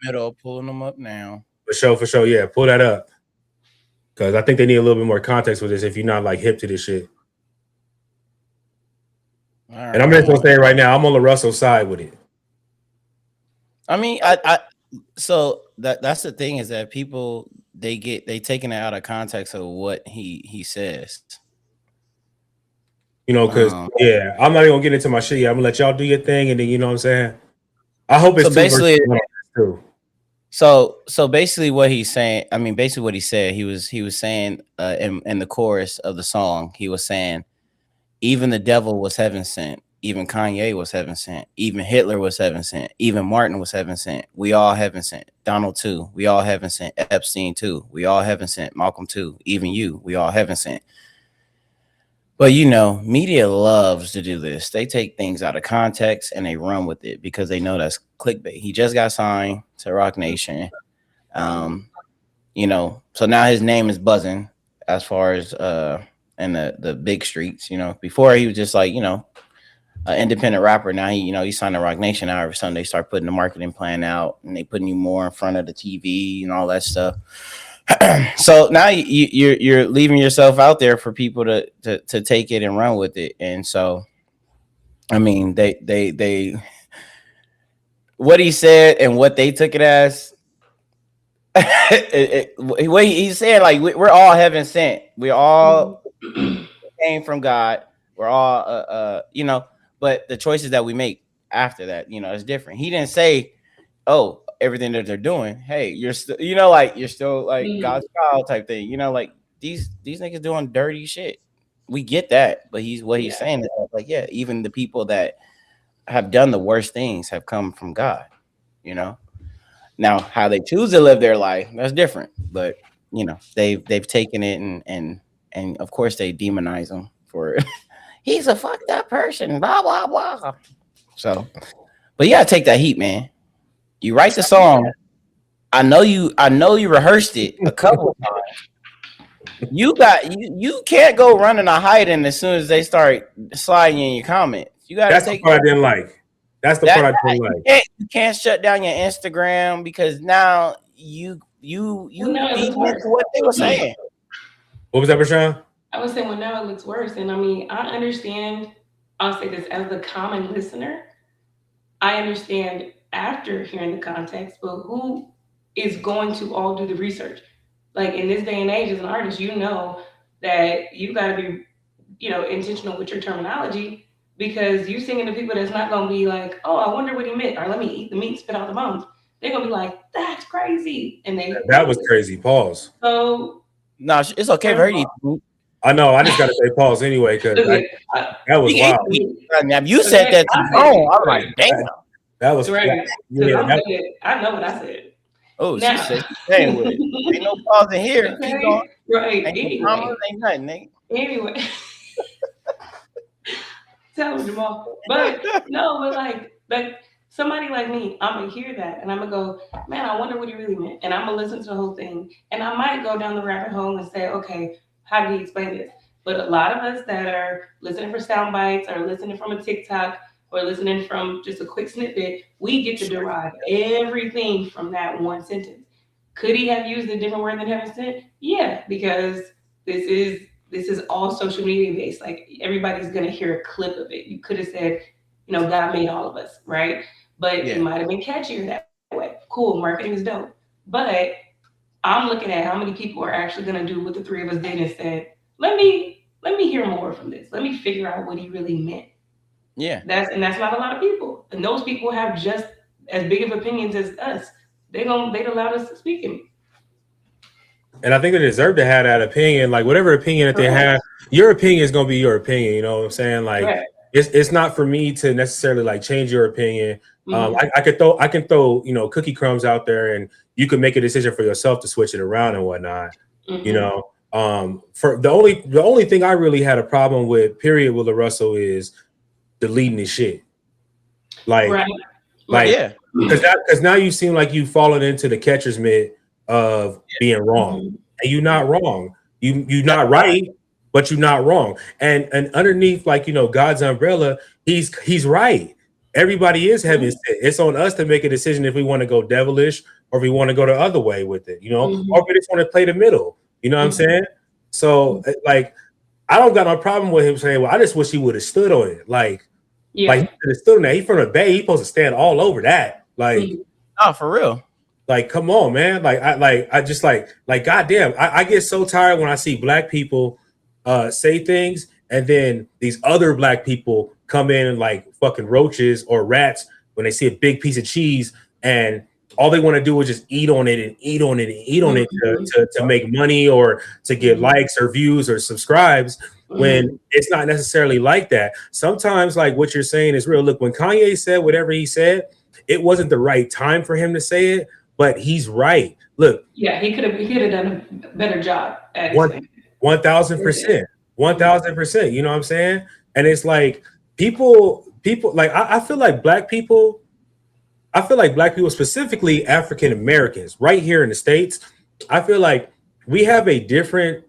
middle, pulling them up now. For sure. Yeah, pull that up. Because I think they need a little bit more context with this if you're not like hip to this shit. Right. And I'm just gonna say right now, I'm on LaRussell's side with it. I mean, so that's the thing, is that people they taking it out of context of what he says. You know, because I'm not even gonna get into my shit yet. I'm gonna let y'all do your thing, and then, you know what I'm saying. I hope it's so basically. So basically what he's saying, I mean, basically what he said, he was saying in the chorus of the song, he was saying, even the devil was heaven sent, even Kanye was heaven sent, even Hitler was heaven sent, even Martin was heaven sent. We all heaven sent. Donald too. We all heaven sent. Epstein too. We all heaven sent. Malcolm too. Even you. We all heaven sent. But, you know, media loves to do this. They take things out of context and they run with it because they know that's clickbait. He just got signed to Rock Nation. You know, so now his name is buzzing as far as in the big streets. You know, before he was just like, you know, an independent rapper. Now he signed to Rock Nation. Now every Sunday they start putting the marketing plan out and they putting you more in front of the TV and all that stuff. So now you're leaving yourself out there for people to take it and run with it. And so, I mean, they what he said and what they took it as, what he's saying, like, we're all heaven sent. We all came from God. We're all, you know, but the choices that we make after that, you know, is different. He didn't say, oh, everything that they're doing, hey, you're still, you know, like you're still like God's child type thing, you know, like these niggas doing dirty shit. We get that, but he's saying is like, yeah, even the people that have done the worst things have come from God, you know. Now, how they choose to live their life, that's different, but you know, they've taken it and of course they demonize him for he's a fucked up person, blah blah blah. So, but you gotta take that heat, man. You write the song. I know you rehearsed it a couple of times. You can't go running or hiding as soon as they start sliding in your comments. You gotta That's the part I didn't like. That's the part I didn't like. You can't shut down your Instagram because now you what they were saying. What was that, Breshon? I was saying, well, now it looks worse. And I mean, I understand, I'll say this as the common listener, I understand after hearing the context, but who is going to all do the research? Like in this day and age, as an artist, you know, that you got to be, intentional with your terminology, because you singing to people that's not going to be like, oh, I wonder what he meant, or let me eat the meat, spit out the bones. They're going to be like, that's crazy. And that was crazy. Pause. So, no, it's okay for her to eat food. I know. I just got to say pause anyway, because that was wild. You said that to phone. I'm like, damn. That was right. Yeah, I know what I said. Oh, now, she said, "Dang with it. Ain't no pause in here. Okay, keep going. Right. Ain't anyway, no commas, ain't nothing, Nate. Anyway, tell him, Jamal. But no, but like somebody like me, I'm gonna hear that and I'm gonna go, man, I wonder what he really meant, and I'm gonna listen to the whole thing, and I might go down the rabbit hole and say, okay, how did he explain this? But a lot of us that are listening for sound bites or listening from a TikTok or listening from just a quick snippet, we get to derive everything from that one sentence. Could he have used a different word than heaven sent? Yeah, because this is all social media based. Like everybody's gonna hear a clip of it. You could have said, God made all of us, right? But it might have been catchier that way. Cool, marketing is dope. But I'm looking at how many people are actually gonna do what the three of us did and said, let me hear more from this. Let me figure out what he really meant. Yeah. That's not a lot of people. And those people have just as big of opinions as us. They'd allow us to speak in. And I think they deserve to have that opinion. Like whatever opinion that they have, your opinion is gonna be your opinion. You know what I'm saying? Like it's not for me to necessarily like change your opinion. I can throw cookie crumbs out there, and you can make a decision for yourself to switch it around and whatnot. For the only thing I really had a problem with, period, with LaRussell is deleting his shit. Because now you seem like you've fallen into the catcher's mitt of being wrong, and you're not wrong. You're not right, but you're not wrong. And underneath, God's umbrella, he's right. Everybody is heaven sent. It's on us to make a decision if we want to go devilish or if we want to go the other way with it, or if we just want to play the middle. You know what I'm saying? So, I don't got no problem with him saying, "Well, I just wish he would have stood on it." He could have stood on that. He from the Bay. He's supposed to stand all over that. For real. Come on, man. I just goddamn. I get so tired when I see black people say things, and then these other black people come in like fucking roaches or rats when they see a big piece of cheese, and all they want to do is just eat on it and eat on it and eat on it to make money or to get likes or views or subscribes, when it's not necessarily like that. Sometimes what you're saying is real. Look, when Kanye said whatever he said, it wasn't the right time for him to say it, but he's right. Look. Yeah, he could have done a better job at 1,000%. 1,000%. You know what I'm saying? And it's like people I feel like black people, specifically African Americans right here in the States, I feel like we have a different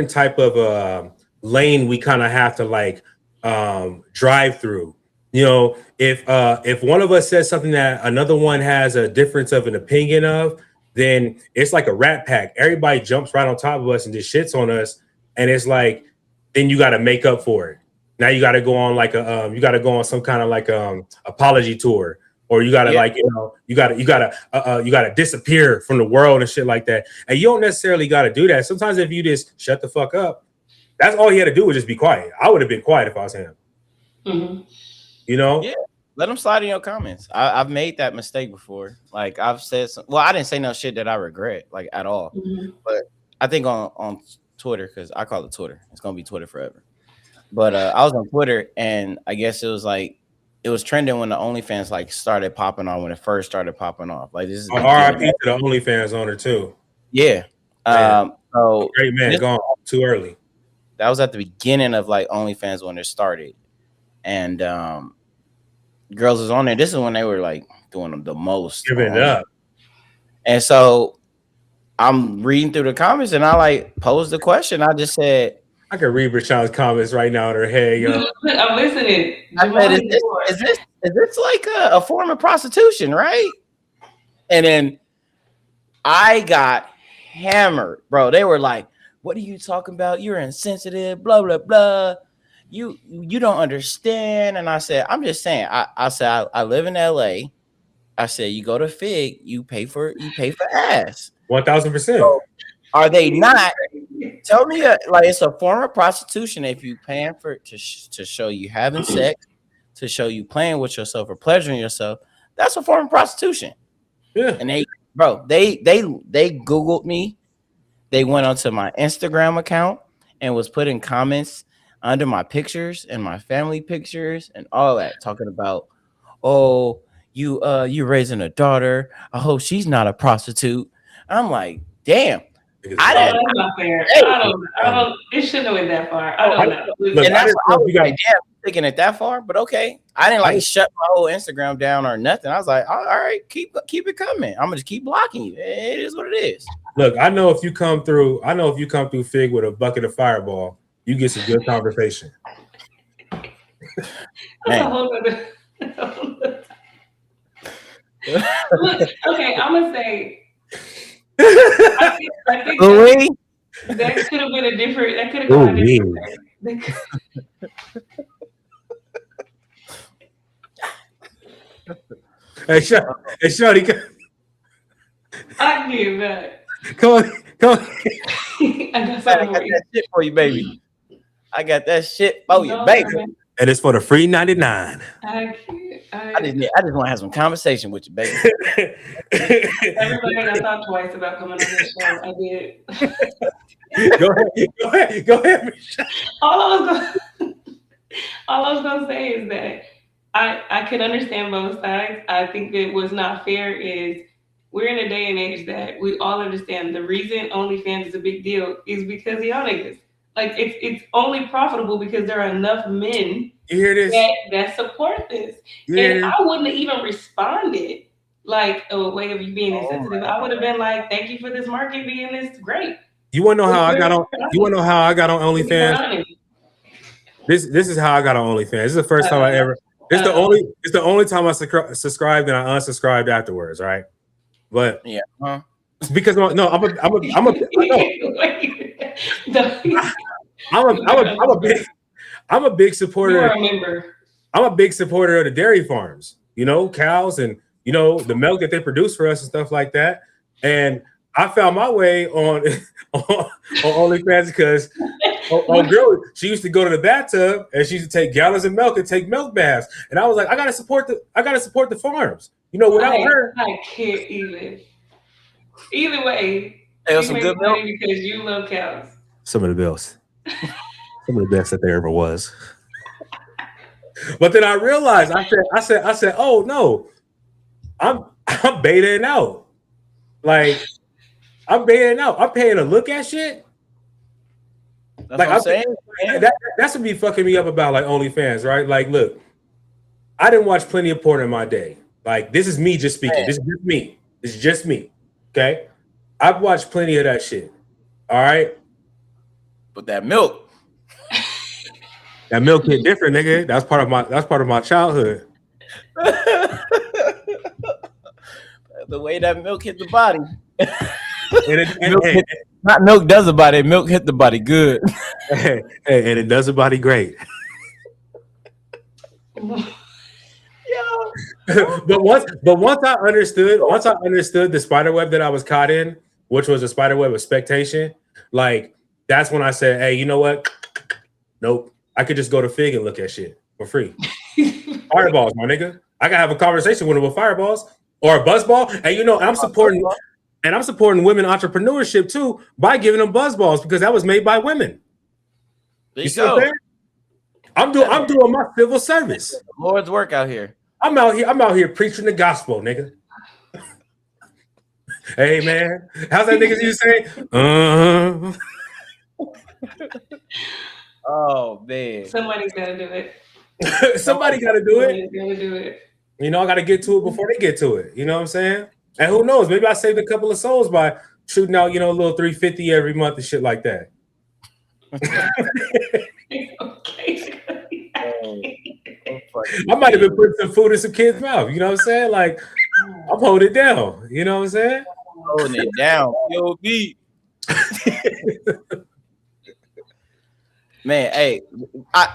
type of lane we kind of have to drive through. If one of us says something that another one has a difference of an opinion of, then it's like a rat pack. Everybody jumps right on top of us and just shits on us, and it's like, then you got to make up for it. Now you got to go on some kind of apology tour, or you got to you got to disappear from the world and shit like that. And you don't necessarily got to do that. Sometimes if you just shut the fuck up, that's all he had to do was just be quiet. I would have been quiet if I was him. Yeah, let them slide in your comments. I've made that mistake before. I've said I didn't say no shit that I regret at all. But I think on Twitter, because I call it Twitter, it's gonna be Twitter forever. But I was on Twitter, and I guess it was trending when the OnlyFans started popping on, when it first started popping off. This is RIP to the OnlyFans owner too. Yeah. So great man, gone too early. That was at the beginning of OnlyFans when it started, and girls was on there. This is when they were doing the most, giving it up. And so I'm reading through the comments, and I posed the question. I just said, I can read Breshon's comments right now in her head, yo. I'm listening. I said, is this a form of prostitution, right? And then I got hammered, bro. They were like, "What are you talking about? You're insensitive, blah blah blah. You don't understand." And I said, "I'm just saying. I said I live in LA. I said you go to Fig, you pay for ass. 1,000%. Are they not? Tell me, like it's a form of prostitution if you paying for to show you having sex, to show you playing with yourself or pleasuring yourself. That's a form of prostitution. Yeah. And they Googled me. They went onto my Instagram account and was putting comments under my pictures and my family pictures and all that, talking about, oh, you raising a daughter. I hope she's not a prostitute. I'm like, damn. That's not fair. I don't. It shouldn't have went that far. I don't know. Look, and that's what I was like, damn, taking it that far, but okay. I didn't like shut my whole Instagram down or nothing. I was like, all right, keep it coming. I'm gonna just keep blocking you. It is what it is. Look, I know if you come through Fig with a bucket of Fireball, you get some good conversation. That's a whole other. Look, okay, I'm gonna say. I think that could have been a different. That could have gone a different way. Hey, Shorty. I give that. Come on. I got that shit for you, baby. I got that shit for you, baby. And it's for the free 99. I just want to have some conversation with you, baby. Everybody got thought twice about coming on this show. I did. Go ahead. All I was gonna say is that I can understand both sides. I think that what's not fair is we're in a day and age that we all understand the reason OnlyFans is a big deal is because of y'all niggas. Like it's only profitable because there are enough men that support this. And I wouldn't have even responded like a way of you being insensitive. I would have been like, thank you for this market being this great. You wanna know how I got on OnlyFans? This is how I got on OnlyFans. This is the first time I ever. It's the only time I subscribed and I unsubscribed afterwards, right? But yeah, because I'm a big supporter. I'm a big supporter of the dairy farms, cows and the milk that they produce for us and stuff like that. And I found my way on OnlyFans because girl, she used to go to the bathtub and she used to take gallons of milk and take milk baths. And I was like, I gotta support the farms. Without her, I can't even. Either way, some good milk because you love cows. Some of the best that there ever was. But then I realized, I said, oh no, I'm betaing out. Like I'm betaing out. I'm paying to look at shit. That's like I'm saying. That's what be fucking me up about like OnlyFans, right? Like, look, I didn't watch plenty of porn in my day. Like, this is me just speaking. Man. This is just me. Okay, I've watched plenty of that shit. All right, but that milk hit different, nigga. That's part of my childhood. The way that milk hit the body. Not milk does a body. Milk hit the body good. And it does a body great. But once I understood the spider web that I was caught in, which was a spider web of expectation, like that's when I said, hey, you know what? Nope. I could just go to Fig and look at shit for free. Fireballs, my nigga. I can have a conversation with them with fireballs or a buzzball. And I'm supporting women entrepreneurship too by giving them buzzballs because that was made by women. You see what I'm saying? I'm doing my civil service. Lord's work out here. I'm out here preaching the gospel, nigga. Hey man, how's that niggas you say? Oh man, somebody's gotta do it. Somebody gotta do it. Gotta do it. I gotta get to it before they get to it. You know what I'm saying? And who knows? Maybe I saved a couple of souls by shooting out, a little $350 every month and shit like that. Okay. I might have been putting some food in some kids' mouth. You know what I'm saying? Like, I'm holding it down. You know what I'm saying? Holding it down. Yo, B. Man, hey,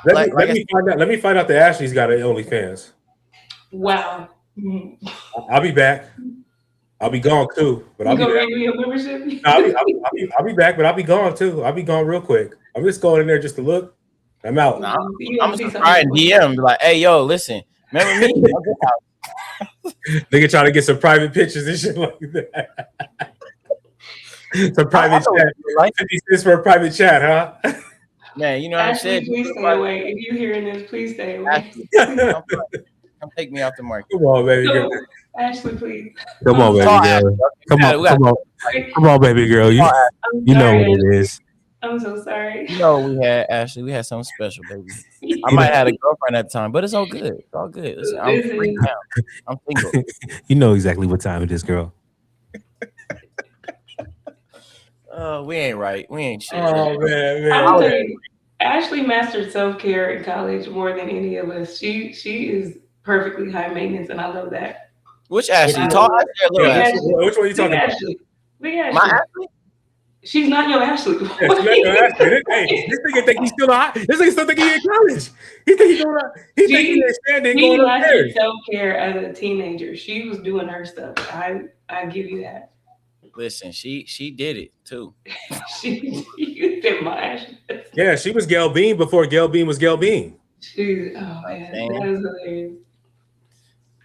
let me find out that Ashley's got an OnlyFans. Wow. I'll be back. I'll be gone too, but I'll be back. I'll be back, but I'll be gone too. I'll be gone real quick. I'm just going in there just to look. I'm out. Nah, I'm subscribing DM like, hey, yo, listen, remember me? Nigga trying to get some private pictures and shit like that. Some private chat. Like 50 cents for a private chat, huh? Man, you know what I'm saying? Please stay away. If you're hearing this, please stay away. Come take me off the market. Come on, baby girl. Ashley, please. Come on, baby girl. Come on, baby girl. You know what it is. I'm so sorry. You know, we had something special, baby. I might have had a girlfriend at the time, but it's all good. It's all good. Listen, I'm free now. I'm single. You know exactly what time it is, girl. We ain't right. We ain't shit. Oh man. I'll tell you, Ashley mastered self-care in college more than any of us. She is perfectly high maintenance, and I love that. Which Ashley? Which one are you talking about? Big Ashley. My Ashley? She's not your Ashley. Hey, this nigga think he's still high. This nigga still think he's in college. He think he's going up. He think he's standing going upstairs. Self-care as a teenager. She was doing her stuff. I give you that. Listen, she did it too. You did my Ashley. Yeah, she was Gail Bean before Gail Bean was Gail Bean. Oh man, that is hilarious.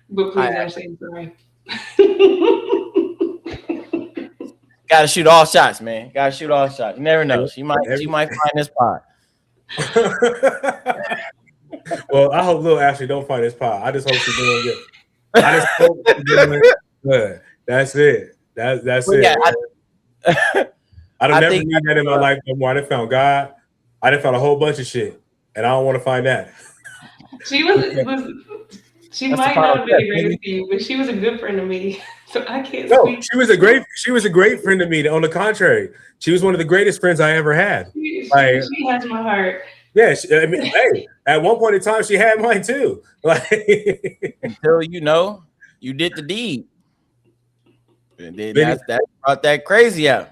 But please, Ashley, I'm sorry. Gotta shoot all shots, man. Gotta shoot all shots. You never know. She might find this pot. Well, I hope little Ashley don't find this pot. I just hope she's doing good. I just hope she's doing good. That's it. That's it. Yeah, I don't never need that in my life no more. I done found God. I done found a whole bunch of shit, and I don't want to find that. She might not have been the greatest to you, but she was a good friend to me. So I can't speak. She was a great friend to me. On the contrary, she was one of the greatest friends I ever had. She has my heart. Yeah, hey, at one point in time, she had mine too. Like until you did the deed. And then that brought that crazy out.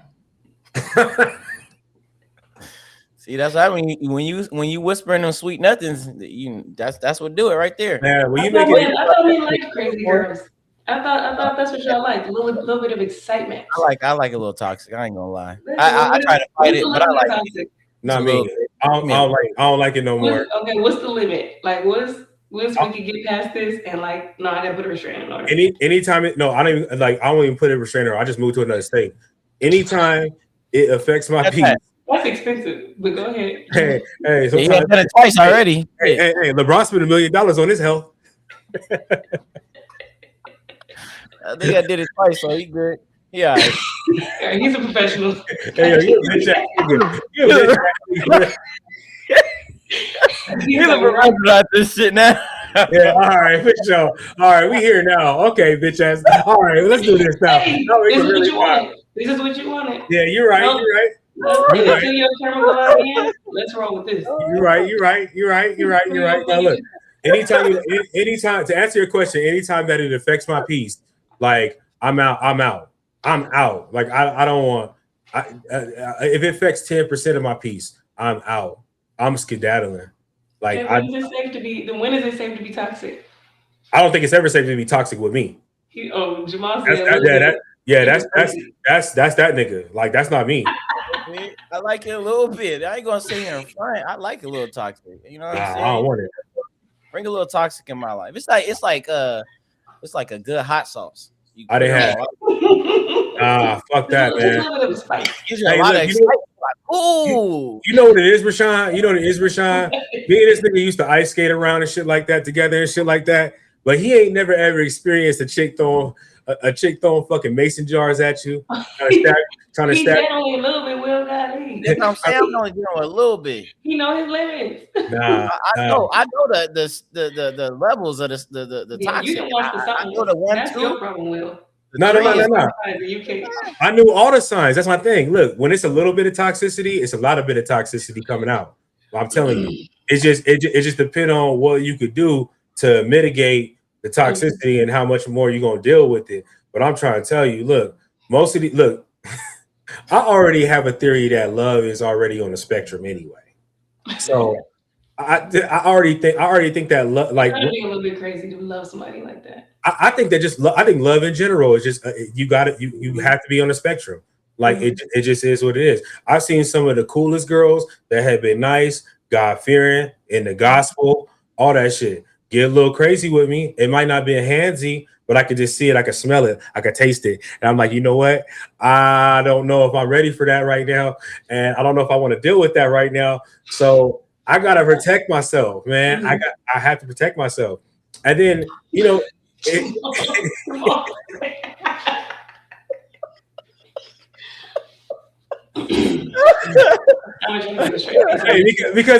See, that's why when you whispering them sweet nothings, that's what do it right there. Yeah, well, I thought we liked crazy girls. I thought that's what y'all liked. A little bit of excitement. I like a little toxic. I ain't gonna lie. I try to fight it, but I like it. Not me. I don't like it no more. Okay, what's the limit? Like, what's we can get past this and like, no, I gotta put a restraining order. Anytime I don't even put a restraining order. I just move to another state. Anytime it affects my peace. That's expensive, but go ahead. Hey, he done it twice already. Hey, LeBron spent $1 million on his health. I think I did it twice, so he good. Yeah, he's a professional. Hey, you a bitch ass. He's a professional about this shit now. Yeah, all right, for sure. All right, we here now. Okay, bitch ass. All right, let's do this now. Hey, this is what you wanted. This is what you wanted. Yeah, you're right. You're right. Let's roll with this. You're right. Now look, anytime to answer your question, anytime that it affects my peace, like I'm out. Like I don't want. If it affects 10% of my peace, I'm out. I'm skedaddling. Like when is it safe to be toxic? I don't think it's ever safe to be toxic with me. Jamal said that's that nigga. Like that's not me. I like it a little bit. I ain't gonna sit here and front. I like a little toxic. You know what I'm saying? I don't want it. Bring a little toxic in my life. It's like a good hot sauce. I didn't have. Fuck that, man. You know what it is, Breshon? Me and this nigga used to ice skate around and shit like that together and shit like that. But he ain't never ever experienced a chick throwing fucking mason jars at you, trying to stab. Only a little bit, Will. Golly. That's what I'm saying. I'm only dealing with a little bit. He know his limits. I know the levels of the toxic. You don't watch the signs. I know the one. That's your problem, Will. No. I knew all the signs. That's my thing. Look, when it's a little bit of toxicity, it's a lot of bit of toxicity coming out. I'm telling you, it just depends on what you could do to mitigate the toxicity and how much more you're gonna deal with it. But I'm trying to tell you, look, I already have a theory that love is already on the spectrum anyway. So I already think that like It's be a little bit crazy to love somebody like that. I think that I think love in general is just you got it. You have to be on the spectrum. Like it just is what it is. I've seen some of the coolest girls that have been nice, God fearing, in the gospel, all that shit. Get a little crazy with me. It might not be a handsy, but I could just see it. I could smell it. I could taste it. And I'm like, you know what? I don't know if I'm ready for that right now, and I don't know if I want to deal with that right now. So I gotta protect myself, man. I have to protect myself. And then because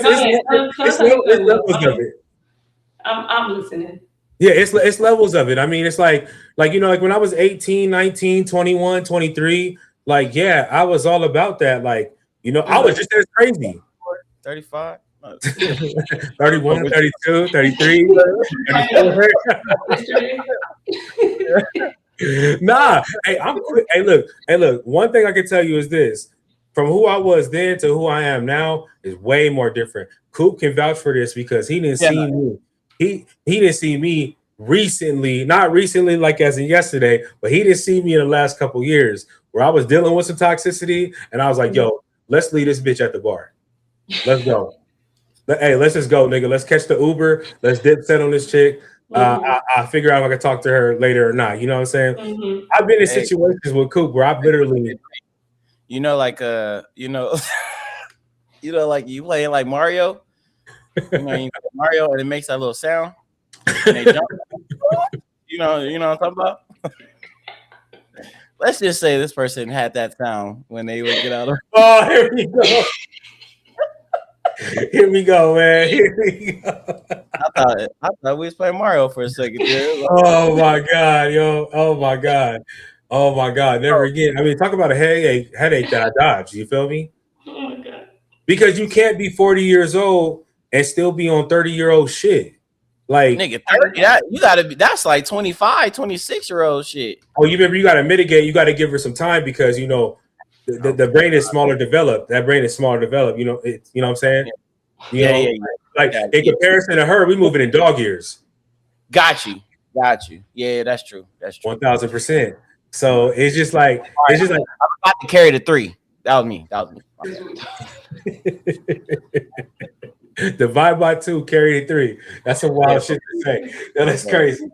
it's levels of it. I'm listening. Yeah, it's levels of it. I mean, it's like like when I was 18, 19, 21, 23, like yeah, I was all about that. Like, I was just as crazy. 35. 31, 32, 33. Nah, hey, I'm quick. Hey, look. One thing I can tell you is this: from who I was then to who I am now is way more different. Coop can vouch for this because he didn't see me. He didn't see me recently, not recently like as in yesterday, but he didn't see me in the last couple years where I was dealing with some toxicity, and I was like, "Yo, let's leave this bitch at the bar. Let's go." Hey, let's just go, nigga. Let's catch the Uber. Let's dip set on this chick. I'll figure out if I can talk to her later or not. You know what I'm saying? I've been in situations with Coop where I've literally, like like you playing like Mario. You Mario, and it makes that little sound. And they jump. You know what I'm talking about? Let's just say this person had that sound when they would get out of. Oh, here we go. Here we go, man. Here we go. I thought we was playing Mario for a second. Oh my god, yo! Oh my god! Never again. I mean, talk about a headache that I dodged. You feel me? Oh my god! Because you can't be 40 years old and still be on 30-year-old shit. Like, nigga, 30, you gotta be. That's like 25, 26-year-old shit. Oh, you remember? You gotta mitigate. You gotta give her some time because the brain is smaller developed. That brain is smaller developed. You know what I'm saying? Yeah. Like in comparison to her, we moving in dog years. Got you. Yeah, that's true. 1000%. So it's just like I'm about to carry the 3. That was me. The vibe by 2, carry the 3. That's some wild shit to say. That's crazy.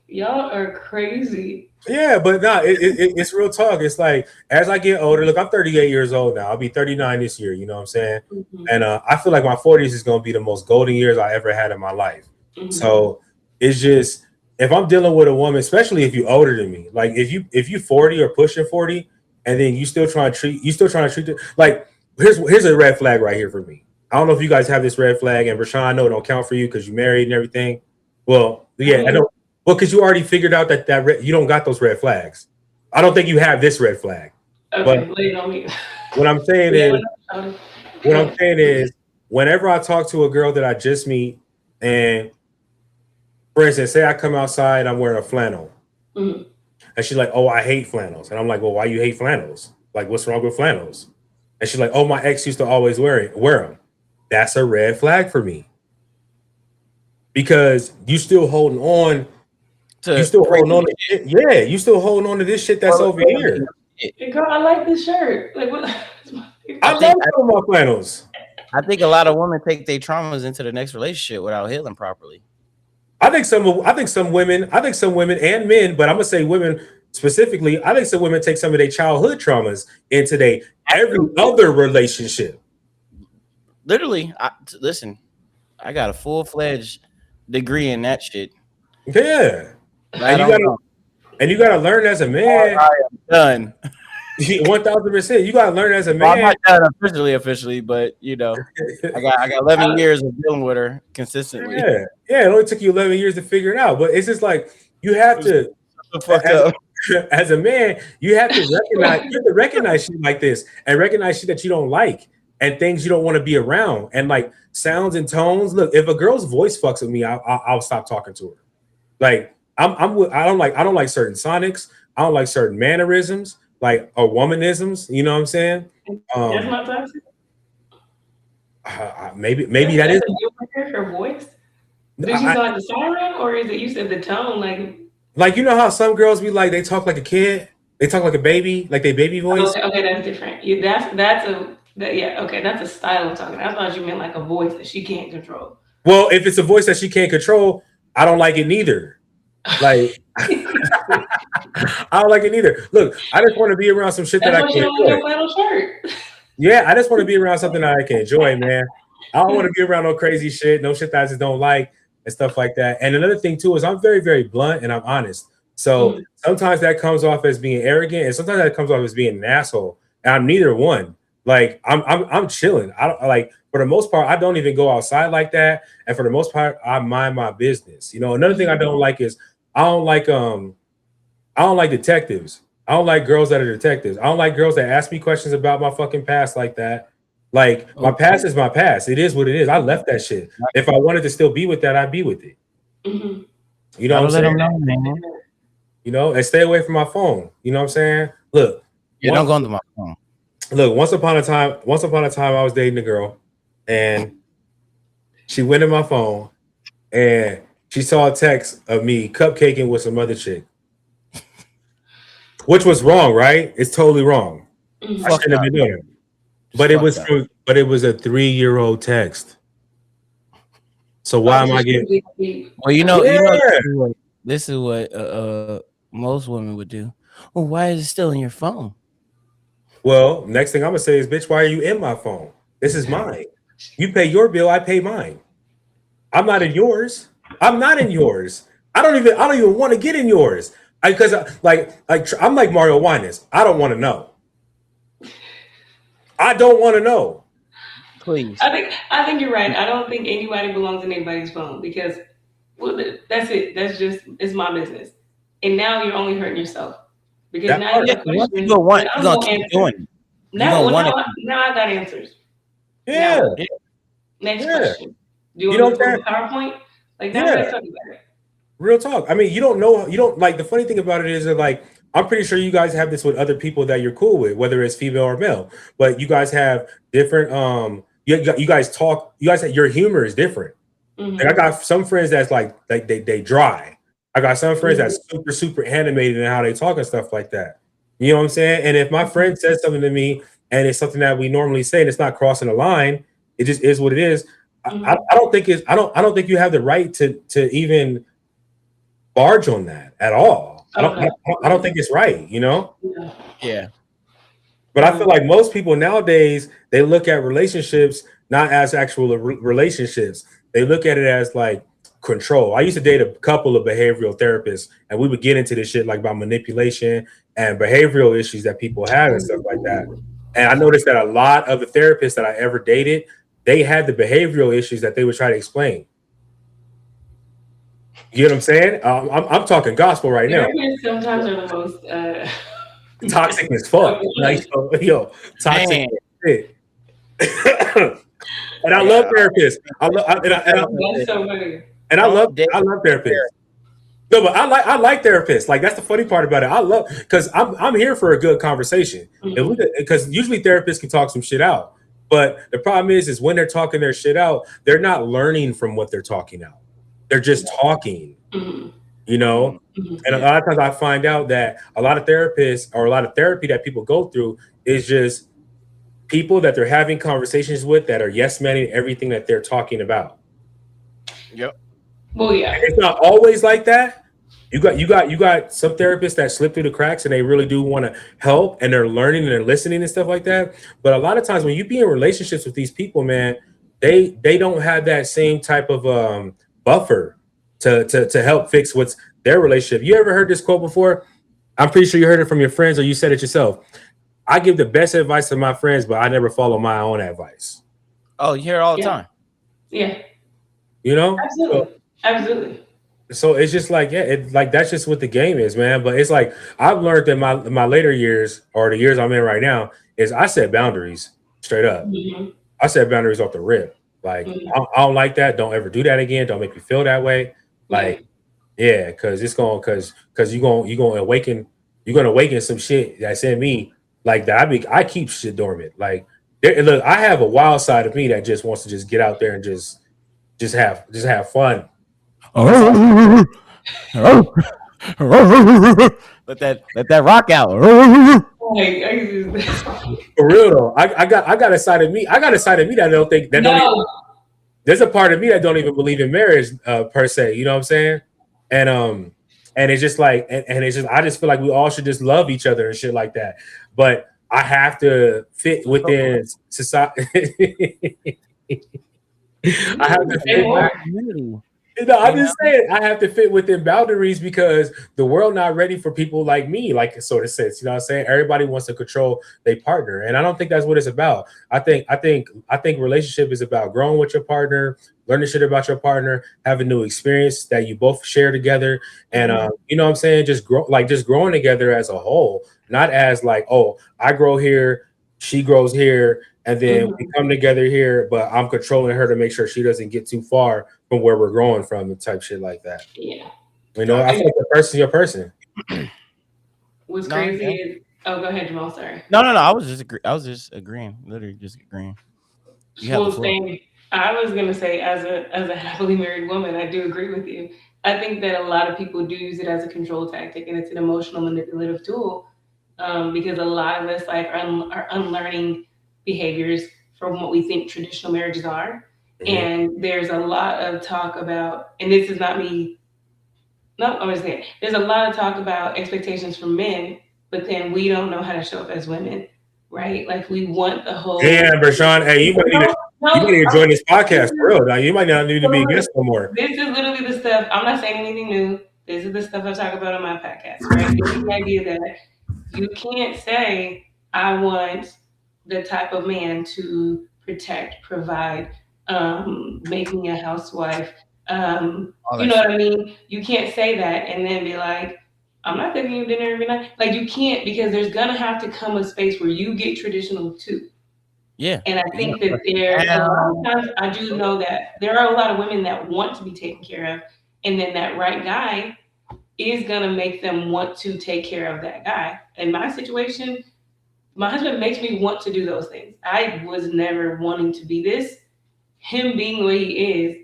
Y'all are crazy. Yeah, but no, it's real talk. It's like as I get older, look, I'm 38 years old now. I'll be 39 this year. You know what I'm saying? And I feel like my 40s is gonna be the most golden years I ever had in my life. So it's just if I'm dealing with a woman, especially if you're older than me, like if you 40 or pushing 40, and then you still trying to treat it like. Here's a red flag right here for me. I don't know if you guys have this red flag, and Breshon, I know it don't count for you because you married and everything. Well, yeah, I know. Well, because you already figured out that you don't got those red flags. I don't think you have this red flag. Okay, but lay it on me. What I'm saying is, whenever I talk to a girl that I just meet, and for instance, say I come outside, I'm wearing a flannel, and she's like, "Oh, I hate flannels," and I'm like, "Well, why you hate flannels? Like, what's wrong with flannels?" And she's like, "Oh, my ex used to always wear them." That's a red flag for me. Because you still holding on to this shit. Yeah, you still holding on to this shit that's over here. Girl, I like this shirt. Like what? I love some of my flannels. I think a lot of women take their traumas into the next relationship without healing properly. I think some women and men, but I'm gonna say women specifically, I think some women take some of their childhood traumas into every other relationship. Literally, listen, I got a full-fledged degree in that shit. Yeah. And you gotta learn as a man. I am done. 1000%. You gotta learn as a man. Well, I'm not done officially, but I got 11 years of dealing with her consistently. Yeah, it only took you 11 years to figure it out. But it's just like you have to as a man, you have to recognize shit like this and recognize shit that you don't like and things you don't want to be around and like sounds and tones. Look, if a girl's voice fucks with me, I'll stop talking to her. Like I don't like certain sonics. I don't like certain mannerisms, like or womanisms. You know what I'm saying? That's not toxic. Maybe that is her voice. Did you sound like the siren, or is it you said the tone like you know how some girls be like they talk like a kid, they talk like a baby, like they baby voice. Okay, that's different. That's a style of talking. I thought you meant like a voice that she can't control. Well, if it's a voice that she can't control, I don't like it neither. Like I don't like it neither. Look, I just want to be around some shit that I can enjoy. Your flannel shirt. Yeah, I just want to be around something that I can enjoy, man. I don't want to be around no crazy shit, no shit that I just don't like and stuff like that. And another thing too is I'm very, very blunt and I'm honest. So sometimes that comes off as being arrogant, and sometimes that comes off as being an asshole. And I'm neither one. Like I'm chilling. I don't like for the most part. I don't even go outside like that. And for the most part, I mind my business. You know, another thing I don't like is I don't like detectives. I don't like girls that are detectives. I don't like girls that ask me questions about my fucking past like that. Like my past is my past. It is what it is. I left that shit. If I wanted to still be with that, I'd be with it. Mm-hmm. You know what I'm saying? You know, and stay away from my phone. You know what I'm saying? Look. Yeah, don't go into my phone. Look, once upon a time, I was dating a girl, and she went in my phone, and she saw a text of me cupcaking with some other chick, which was wrong, right? It's totally wrong. I shouldn't have been doing it. But it was a 3-year-old text. So why am I getting? Well, this is what most women would do. Well, why is it still in your phone? Well, next thing I'm gonna say is, bitch, why are you in my phone? This is mine. You pay your bill, I pay mine. I'm not in yours. I'm not in yours. I don't even want to get in yours. Because I'm like Mario Winans. I don't want to know. I don't want to know. Please. I think you're right. I don't think anybody belongs in anybody's phone because that's it. It's my business. And now you're only hurting yourself. Because now you have questions. You're gonna keep doing it. Now I got answers. Yeah. Next question. Do you want to go to PowerPoint? Like now let's talk about it. Real talk. I mean, you don't like the funny thing about it is that like I'm pretty sure you guys have this with other people that you're cool with, whether it's female or male, but you guys have different you guys your humor is different. Mm-hmm. Like I got some friends that's like they dry. I got some friends that's super, super animated in how they talk and stuff like that. You know what I'm saying? And if my friend says something to me and it's something that we normally say and it's not crossing the line, it just is what it is. I don't think I don't think you have the right to even barge on that at all. I don't think it's right, you know? Yeah. But I feel like most people nowadays, they look at relationships not as actual relationships. They look at it as like control. I used to date a couple of behavioral therapists, and we would get into this shit like about manipulation and behavioral issues that people have and stuff like that. And I noticed that a lot of the therapists that I ever dated, they had the behavioral issues that they would try to explain. You know what I'm saying? I'm talking gospel right now. Sometimes are the most toxic as fuck. Like, yo, toxic shit. And I love therapists. That's so funny. And I love therapists. No, but I like therapists. Like that's the funny part about it. I love because I'm here for a good conversation. Because usually therapists can talk some shit out. But the problem is when they're talking their shit out, they're not learning from what they're talking out. They're just talking. You know? And a lot of times I find out that a lot of therapists or a lot of therapy that people go through is just people that they're having conversations with that are yes manning everything that they're talking about. Yep. Well, yeah. It's not always like that. You got some therapists that slip through the cracks and they really do want to help and they're learning and they're listening and stuff like that. But a lot of times when you be in relationships with these people, man, they don't have that same type of buffer to help fix what's their relationship. You ever heard this quote before? I'm pretty sure you heard it from your friends or you said it yourself. I give the best advice to my friends, but I never follow my own advice. Oh, you hear it all the time. Yeah. You know? Absolutely. So it's just like, that's just what the game is, man. But it's like I've learned in my later years or the years I'm in right now is I set boundaries straight up. I set boundaries off the rip. Like I don't like that. Don't ever do that again. Don't make me feel that way. Like, because you're gonna awaken some shit that's in me like that. I keep shit dormant. Like Look, I have a wild side of me that just wants to just get out there and just have fun. Let that rock out. For real though, I got a side of me. I got a side of me that don't think that don't. Even, there's a part of me that don't even believe in marriage per se. You know what I'm saying? And it's just like, and it's just, I just feel like we all should just love each other and shit like that. But I have to fit within society. I have to fit. No, I'm just saying I have to fit within boundaries because the world not ready for people like me, like it sort of says. You know what I'm saying? Everybody wants to control their partner, and I don't think that's what it's about. I think relationship is about growing with your partner, learning shit about your partner, having new experience that you both share together, and you know what I'm saying? Just growing together as a whole, not as like, oh, I grow here, she grows here, and then we come together here, but I'm controlling her to make sure she doesn't get too far from where we're growing from and type shit like that. Yeah. You know, I feel like the person's your person. What's crazy is, oh, go ahead, Jamal. Sorry. No. I was just agreeing. Literally just agreeing. I was gonna say, as a happily married woman, I do agree with you. I think that a lot of people do use it as a control tactic, and it's an emotional manipulative tool, because a lot of us are unlearning behaviors from what we think traditional marriages are. And there's a lot of talk about, and this is not me. No, I was saying there's a lot of talk about expectations from men, but then we don't know how to show up as women, right? Like we want the whole. Yeah, Breshon, hey, you might need to join this podcast for real. Now you might not need to be a guest no more. This is literally the stuff. I'm not saying anything new. This is the stuff I talk about on my podcast, right? The idea that you can't say I want the type of man to protect, provide, make me a housewife. You know what I mean? You can't say that and then be like, I'm not cooking you dinner every night. Like you can't, because there's gonna have to come a space where you get traditional too. Yeah. And I think that a lot of times I do know that there are a lot of women that want to be taken care of, and then that right guy is gonna make them want to take care of that guy. In my situation, my husband makes me want to do those things. I was never wanting to be this. Him being the way he is,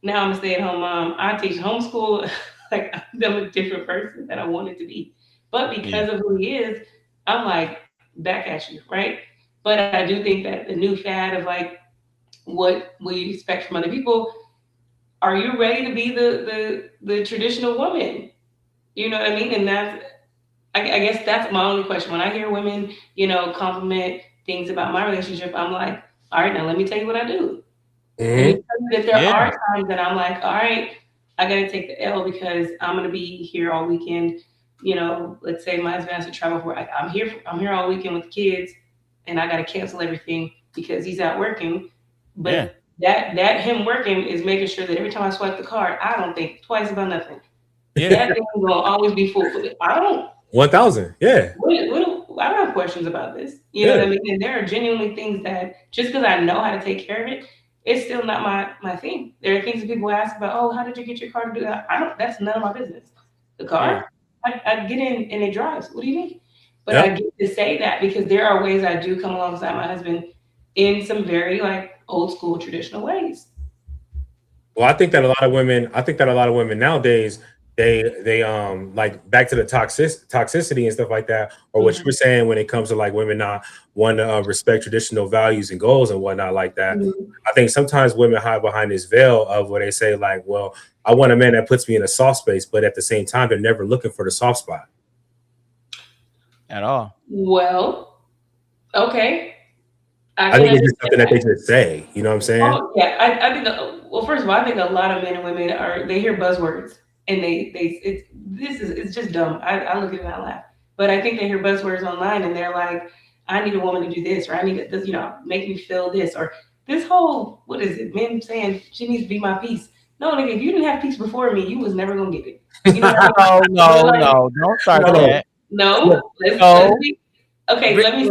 now I'm a stay-at-home mom. I teach homeschool. Like I'm a different person than I wanted to be. But because of who he is, I'm like back at you, right? But I do think that the new fad of like what we expect from other people, are you ready to be the traditional woman? You know what I mean? And that's, I guess that's my only question. When I hear women, compliment things about my relationship, I'm like, all right, now let me tell you what I do. And that there are times that I'm like, all right, I got to take the L because I'm going to be here all weekend. Let's say my husband has to travel for, I'm here all weekend with the kids, and I got to cancel everything because he's out working. But that him working is making sure that every time I swipe the card, I don't think twice about nothing. Yeah. That thing will always be full for me. I don't. 1,000. Yeah. I don't have questions about this. You know what I mean? And there are genuinely things that just because I know how to take care of it, it's still not my thing. There are things that people ask about, oh, how did you get your car to do that? That's none of my business. The car, I get in and it drives. What do you mean? But I get to say that because there are ways I do come alongside my husband in some very like old school traditional ways. Well, I think that a lot of women nowadays, they like back to the toxicity and stuff like that, or what you were saying when it comes to like women not wanting to respect traditional values and goals and whatnot like that. I think sometimes women hide behind this veil of where they say like, well, I want a man that puts me in a soft space, but at the same time, they're never looking for the soft spot at all. Well, okay. I think it's just something that they just say. You know what I'm saying? Oh, yeah, I think. Well, first of all, I think a lot of men and women they hear buzzwords and it's just dumb. I look at it and I laugh. But I think they hear buzzwords online and they're like, I need a woman to do this, or I need this, make me feel this, or this whole, what is it? Men saying she needs to be my peace. No, nigga, if you didn't have peace before me, you was never gonna get it. You know what I mean? No, don't start that. No, let's be. Okay, let me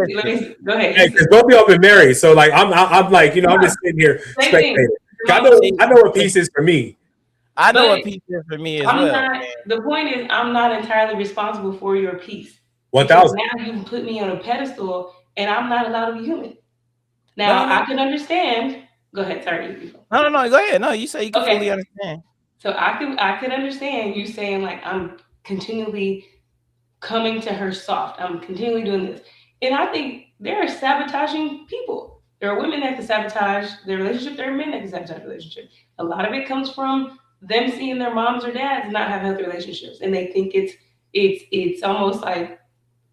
go ahead. Hey, because both of y'all been married, so like I'm like, I'm just sitting here spectating. I know what peace is for me. I know what peace is for me as well. The point is, I'm not entirely responsible for your peace. 1,000. Now you put me on a pedestal, and I'm not allowed to be human. Now, I can understand. Go ahead. Sorry. No. Go ahead. No, you say you can fully understand. So I could understand you saying like I'm continually coming to her soft. I'm continually doing this, and I think there are sabotaging people. There are women that can sabotage their relationship. There are men that can sabotage the relationship. A lot of it comes from them seeing their moms or dads not have healthy relationships, and they think it's almost like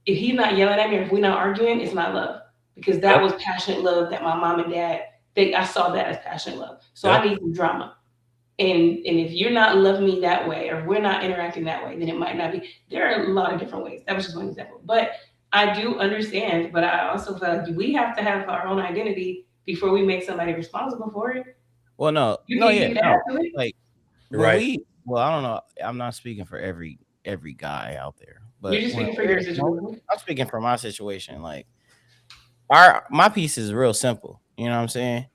if he's not yelling at me or if we're not arguing, it's not love because that was passionate love that my mom and dad I saw that as passionate love. So I need some drama. And if you're not loving me that way or we're not interacting that way, then it might not be. There are a lot of different ways. That was just one example. But I do understand, but I also feel like we have to have our own identity before we make somebody responsible for it. Well, no. Like, right. I don't know. I'm not speaking for every guy out there. But you're just speaking for your situation. I'm speaking for my situation. Like, my piece is real simple. You know what I'm saying?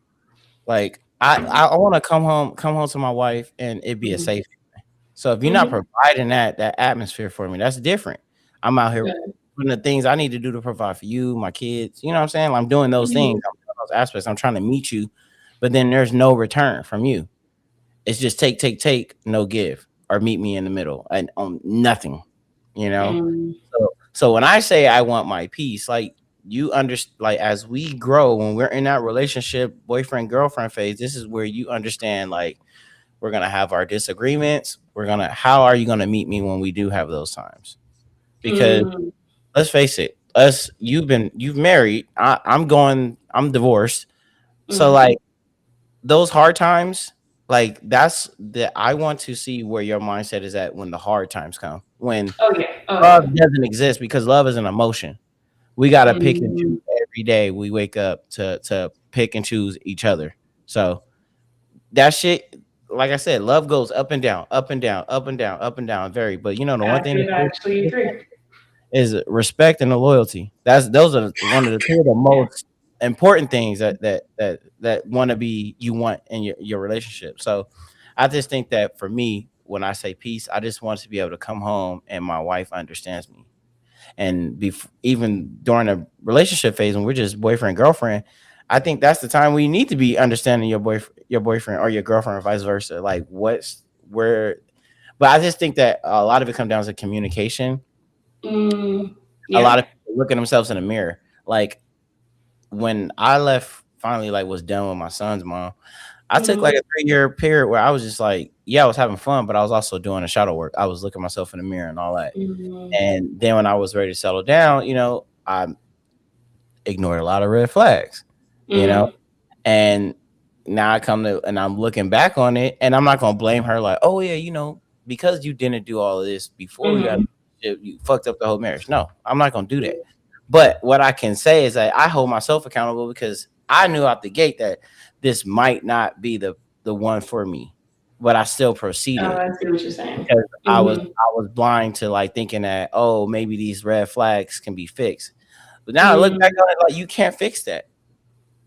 Like, I want to come home to my wife and it be a safe thing. So if you're not providing that atmosphere for me, that's different. I'm out here doing the things I need to do to provide for you, my kids. You know what I'm saying? I'm doing those things, I'm doing those aspects. I'm trying to meet you, but then there's no return from you. It's just take, no give, or meet me in the middle and on nothing. You know. So when I say I want my peace, like, you understand, like, as we grow, when we're in that relationship, boyfriend, girlfriend phase, this is where you understand, like, we're going to have our disagreements. How are you going to meet me when we do have those times? Because let's face it, you've married, I'm divorced. So like those hard times, like I want to see where your mindset is at when the hard times come, when love doesn't exist, because love is an emotion. We got to pick and choose every day. We wake up to pick and choose each other. So that shit, like I said, love goes up and down, up and down, up and down, up and down. Very, but the one thing is respect and the loyalty. Those are one of the most important things that you want in your relationship. So I just think that for me, when I say peace, I just want to be able to come home and my wife understands me. And even during a relationship phase, when we're just boyfriend, girlfriend, I think that's the time we need to be understanding your boyfriend or your girlfriend, or vice versa. Like, but I just think that a lot of it comes down to communication. A lot of people look at themselves in the mirror. Like, when I left, finally, like, was done with my son's mom, I took like a 3-year period where I was just like, I was having fun, but I was also doing a shadow work. I was looking myself in the mirror and all that. And then when I was ready to settle down, I ignored a lot of red flags, and now I come to, and I'm looking back on it, and I'm not going to blame her like, oh yeah, because you didn't do all of this before we got, you fucked up the whole marriage. No, I'm not going to do that. But what I can say is that I hold myself accountable, because I knew out the gate that this might not be the one for me, but I still proceeded. Oh, I see what you're saying. Because I was blind to, like, thinking that, oh, maybe these red flags can be fixed. But now I look back on it, like, you can't fix that.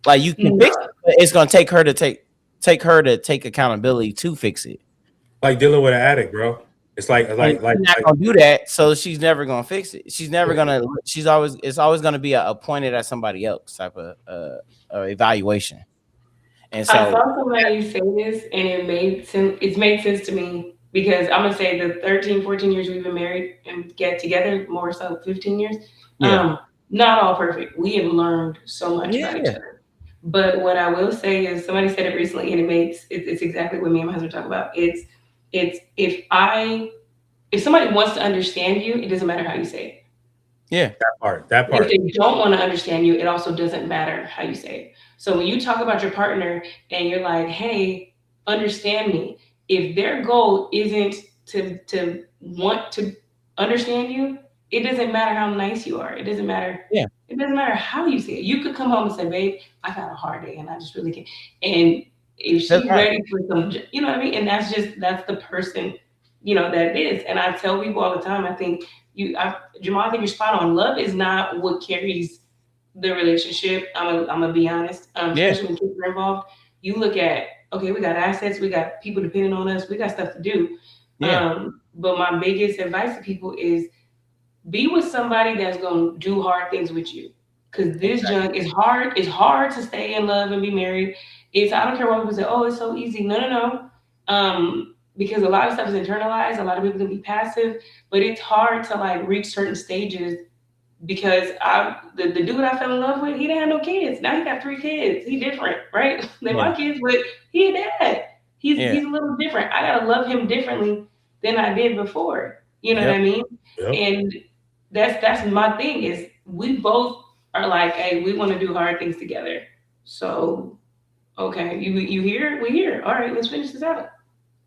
Like, you can fix it, but it's gonna take her to take accountability to fix it. Like dealing with an addict, bro. It's like not gonna do that, so she's never gonna fix it. She's never gonna. It's always gonna be a pointed at somebody else type of evaluation. And so I saw somebody say this, and it made sense. It's made sense to me, because I'm gonna say the 13, 14 years we've been married and get together, more so 15 years. Not all perfect. We have learned so much about each other. But what I will say is, somebody said it recently, and it's exactly what me and my husband talk about. It's if somebody wants to understand you, it doesn't matter how you say it. Yeah, that part. If they don't want to understand you, it also doesn't matter how you say it. So when you talk about your partner and you're like, hey, understand me, if their goal isn't to want to understand you, it doesn't matter how nice you are. It doesn't matter. Yeah. It doesn't matter how you say it. You could come home and say, babe, I've had a hard day and I just really can't. And if she's ready for some, you know what I mean? And that's the person, that it is. And I tell people all the time, I think Jamal, I think you're spot on. Love is not what carries the relationship. I'm gonna be honest. Especially when kids are involved. You look at, okay, we got assets, we got people depending on us, we got stuff to do. Yeah. But my biggest advice to people is be with somebody that's gonna do hard things with you. Because this junk is hard. It's hard to stay in love and be married. I don't care what people say, oh, it's so easy. No. Because a lot of stuff is internalized. A lot of people can be passive, but it's hard to like reach certain stages because the dude I fell in love with, he didn't have no kids. Now he got 3 kids. He different, right? They're my kids, but he a dad. He's a little different. I gotta love him differently than I did before. You know what I mean? Yep. And that's my thing is we both are like, hey, we want to do hard things together. So, okay, you here? We here. All right, let's finish this out.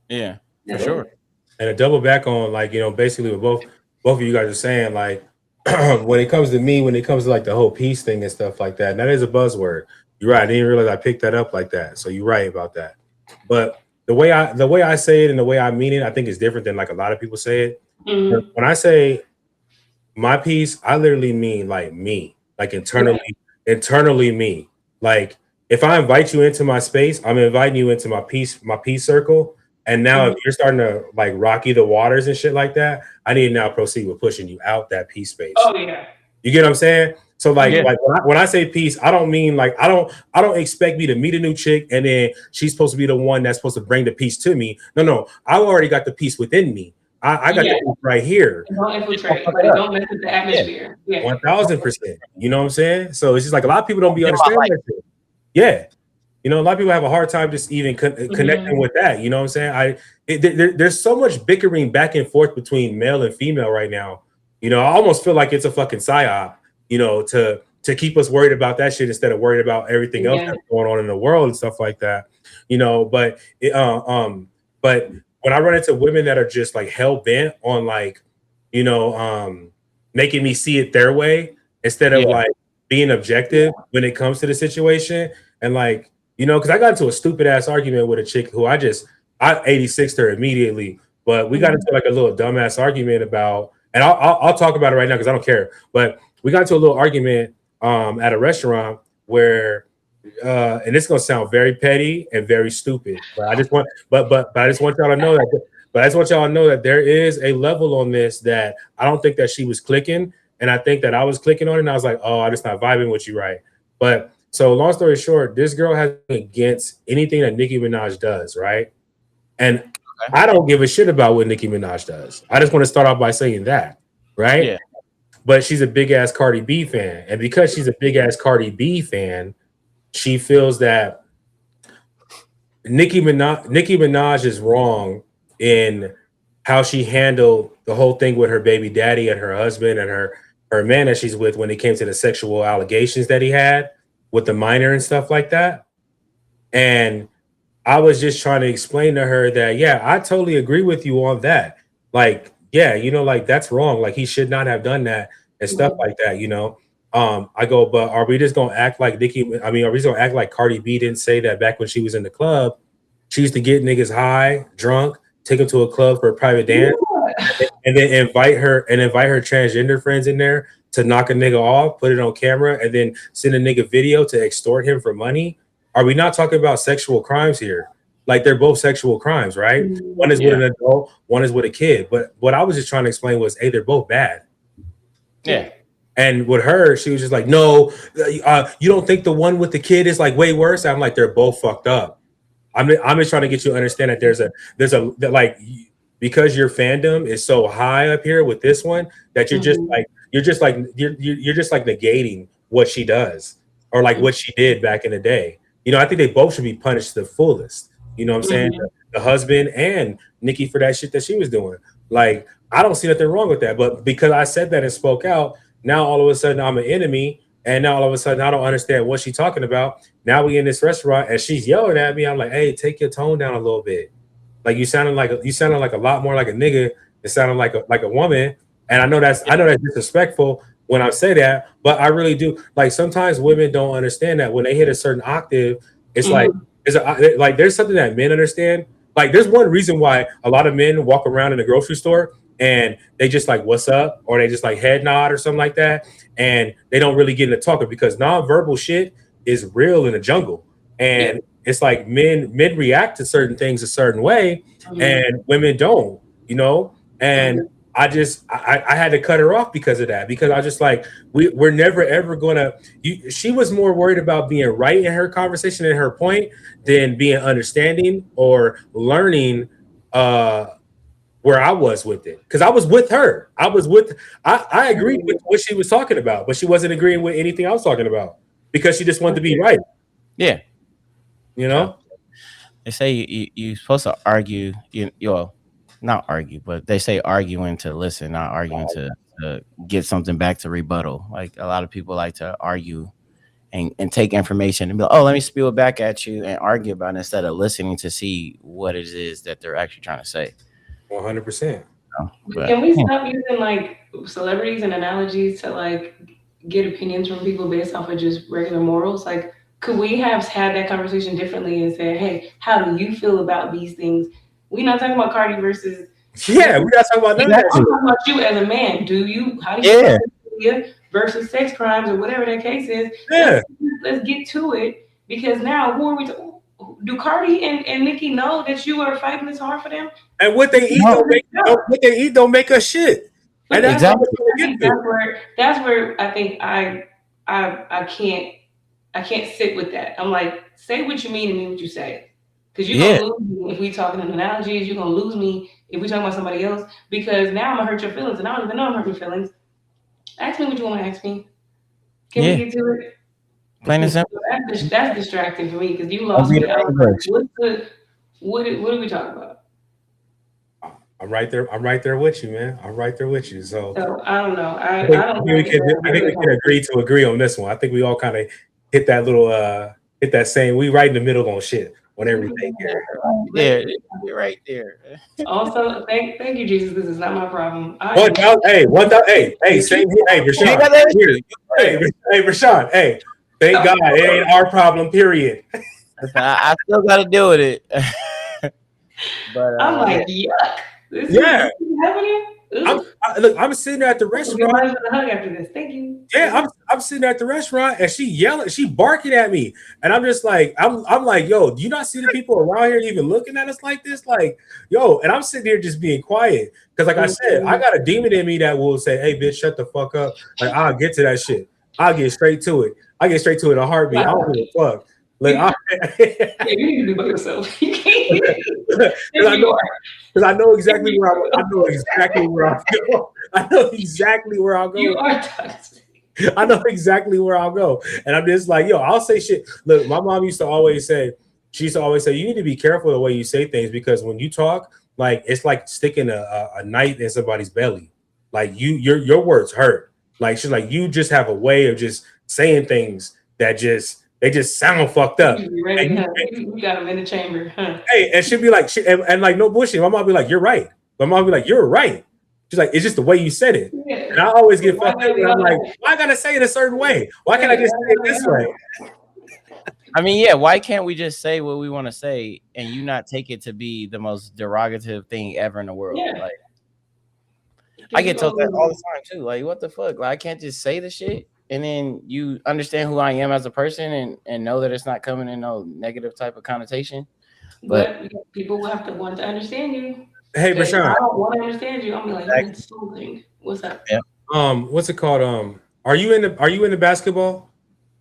Yeah, for sure. And to double back on, like, you know, basically what both of you guys are saying, like, when it comes to me, when it comes to like the whole peace thing and stuff like that, that is a buzzword. You're right. I didn't realize I picked that up like that. So you're right about that. But the way I say it and the way I mean it, I think is different than like a lot of people say it. Mm-hmm. When I say my peace, I literally mean like me, like internally me. Like if I invite you into my space, I'm inviting you into my peace circle. And now if you're starting to like rocky the waters and shit like that, I need to now proceed with pushing you out that peace space. Oh yeah. You get what I'm saying? So like when I say peace, I don't mean like I don't expect me to meet a new chick and then she's supposed to be the one that's supposed to bring the peace to me. No, I already got the peace within me. I got the peace right here. Don't infiltrate, like don't mess with the atmosphere. 1000%. You know what I'm saying? So it's just like a lot of people don't be understanding that shit. Yeah. You know, a lot of people have a hard time just even connecting with that. You know what I'm saying? There's so much bickering back and forth between male and female right now. You know, I almost feel like it's a fucking psyop, you know, to keep us worried about that shit instead of worried about everything else that's going on in the world and stuff like that. You know, but but when I run into women that are just like hell bent on like, you know, making me see it their way instead of like being objective when it comes to the situation and like, you know, because I got into a stupid ass argument with a chick who I 86'd her immediately, but we got into like a little dumbass argument about, and I'll talk about it right now because I don't care. But we got into a little argument at a restaurant where, and it's gonna sound very petty and very stupid, but I just want, but I just want y'all to know that. But I just want y'all to know that there is a level on this that I don't think that she was clicking, and I think that I was clicking on it, and I was like, oh, I'm just not vibing with you right, but. So long story short, this girl has against anything that Nicki Minaj does, right? And I don't give a shit about what Nicki Minaj does. I just want to start off by saying that, right? Yeah. But she's a big ass Cardi B fan. And because she's a big ass Cardi B fan, she feels that Nicki Minaj is wrong in how she handled the whole thing with her baby daddy and her husband and her man that she's with when it came to the sexual allegations that he had with the minor and stuff like that. And I was just trying to explain to her that, yeah, I totally agree with you on that. Like, yeah, you know, like that's wrong. Like he should not have done that and stuff like that, you know? I go, but are we just going to act like are we just going to act like Cardi B didn't say that back when she was in the club? She used to get niggas high, drunk, take them to a club for a private dance and then invite her transgender friends in there to knock a nigga off, put it on camera, and then send a nigga video to extort him for money. Are we not talking about sexual crimes here? Like they're both sexual crimes, right? One is with an adult, one is with a kid. But what I was just trying to explain was, hey, they're both bad. Yeah. And with her, she was just like, no, you don't think the one with the kid is like way worse? I'm like, they're both fucked up. I'm just trying to get you to understand that there's a like, because your fandom is so high up here with this one that you're just like, you're just like negating what she does or like what she did back in the day. You know, I think they both should be punished to the fullest. You know what I'm saying? The husband and Nicki for that shit that she was doing. Like, I don't see nothing wrong with that. But because I said that and spoke out, now all of a sudden I'm an enemy. And now all of a sudden I don't understand what she's talking about. Now we in this restaurant and she's yelling at me. I'm like, hey, take your tone down a little bit. Like you sounded like a lot more like a nigga. It sounded like a woman. And I know that's disrespectful when I say that, but I really do. Like sometimes women don't understand that when they hit a certain octave, it's like there's something that men understand. Like there's one reason why a lot of men walk around in the grocery store and they just like what's up, or they just like head nod or something like that, and they don't really get into talking because nonverbal shit is real in the jungle, and it's like men react to certain things a certain way, and women don't, you know, and I had to cut her off because of that, because I was just like, we're never ever gonna. She was more worried about being right in her conversation and her point than being understanding or learning where I was with it, because I was with her. I agreed with what she was talking about, but she wasn't agreeing with anything I was talking about because she just wanted to be right. Yeah, you know. They say you're supposed to argue. Not argue, but they say arguing to listen, not arguing to get something back to rebuttal. Like a lot of people like to argue and take information and be like, oh, let me spew it back at you and argue about it instead of listening to see what it is that they're actually trying to say. 100%. Can we stop using like celebrities and analogies to like get opinions from people based off of just regular morals? Like, could we have had that conversation differently and said, hey, how do you feel about these things? We're not talking about Cardi versus. Yeah, we're not talking about that. I'm talking about you as a man. How do you feel versus sex crimes or whatever that case is? Yeah. Let's get to it, because now who are we? Do Cardi and Nicki know that you are fighting this hard for them? And what they eat don't make us shit. And that's exactly. That's where I think I can't sit with that. I'm like, say what you mean and mean what you say. Because you're gonna lose me if we talking in analogies, you're gonna lose me if we talking about somebody else, because now I'm gonna hurt your feelings and I don't even know I'm hurting your feelings. Ask me what you want to ask me. Can we get to it? Plain and simple. That's distracting for me, because you lost me. What are we talking about? I'm right there with you, man. I'm right there with you. So I don't know. I think we can agree on this one. I think we all kind of hit that little hit that same. We right in the middle on shit on everything. Yeah, you're right there. Also, thank you, Jesus. This is not my problem. Hey, same here. Hey, Breshon. Hey, Breshon. Hey, thank God it ain't our problem. Period. I still got to deal with it. But I'm like, yuck. This is happening. I'm sitting there at the restaurant. A hug after this. Thank you. Yeah, I'm sitting there at the restaurant and she yelling, she barking at me, and I'm just like, I'm like, yo, do you not see the people around here even looking at us like this? Like, yo, and I'm sitting here just being quiet because, like I said, I got a demon in me that will say, hey, bitch, shut the fuck up. Like, I'll get to that shit. I'll get straight to it. I get straight to it in a heartbeat. I don't give a fuck. Like, you need to do by yourself. You can't. Because I know exactly where I know exactly where I'll go. I know exactly where I'll go. You are toxic. I know exactly where I'll go. And I'm just like, yo, I'll say shit. Look, my mom used to always say, you need to be careful the way you say things, because when you talk, like, it's like sticking a knife in somebody's belly. Like, your words hurt. Like, she's like, you just have a way of just saying things that they just sound fucked up. You got them in the chamber, huh? Hey, and she'd be like, and like, no bullshit. My mom be like, you're right. My mom be like, you're right. She's like, it's just the way you said it. Yeah. And I always get fucked up. And I'm like, why I gotta say it a certain way? Why can't I just say it this way? I mean, yeah, why can't we just say what we want to say and you not take it to be the most derogative thing ever in the world? Yeah. Like, I get told that all the time too. Like, what the fuck? Like, I can't just say the shit. And then you understand who I am as a person and know that it's not coming in no negative type of connotation. But people will have to want to understand you. Hey, Breshon. I don't want to understand you. I'm like, insulting. What's up? Yeah. What's it called? Are you into basketball?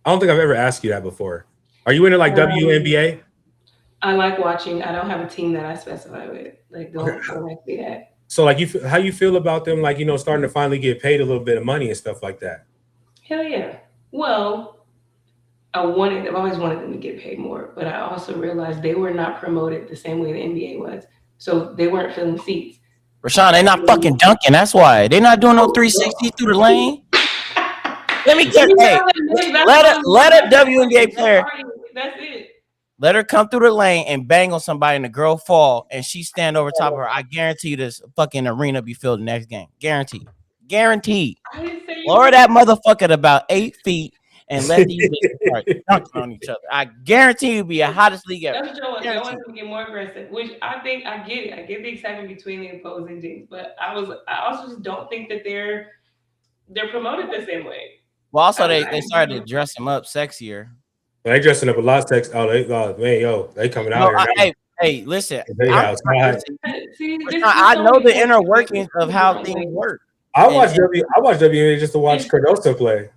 I don't think I've ever asked you that before. Are you into like WNBA? I like watching. I don't have a team that I specify with. Like, don't ask me that. So, like, how you feel about them? Like, starting to finally get paid a little bit of money and stuff like that. Hell yeah. Well, I've always wanted them to get paid more, but I also realized they were not promoted the same way the NBA was. So they weren't filling seats. Breshon, they're not fucking dunking. That's why. They're not doing no 360 through the lane. Let me get let a WNBA player. That's it. Let her come through the lane and bang on somebody and the girl fall and she stand over top of her. I guarantee you this fucking arena be filled the next game. Guaranteed. Lower that motherfucker about 8 feet and let these niggas start dunking on each other. I guarantee you be a hottest league ever. That's what you want to get more aggressive, which I think I get it. I get the excitement between the opposing teams, but I also just don't think that they're promoted the same way. Well, also they started to dress them up sexier. They dressing up a lot sex. Oh, they coming out here. Hey, listen. See, I know the inner workings of how things work. I watch WNBA just to watch Cardoso play.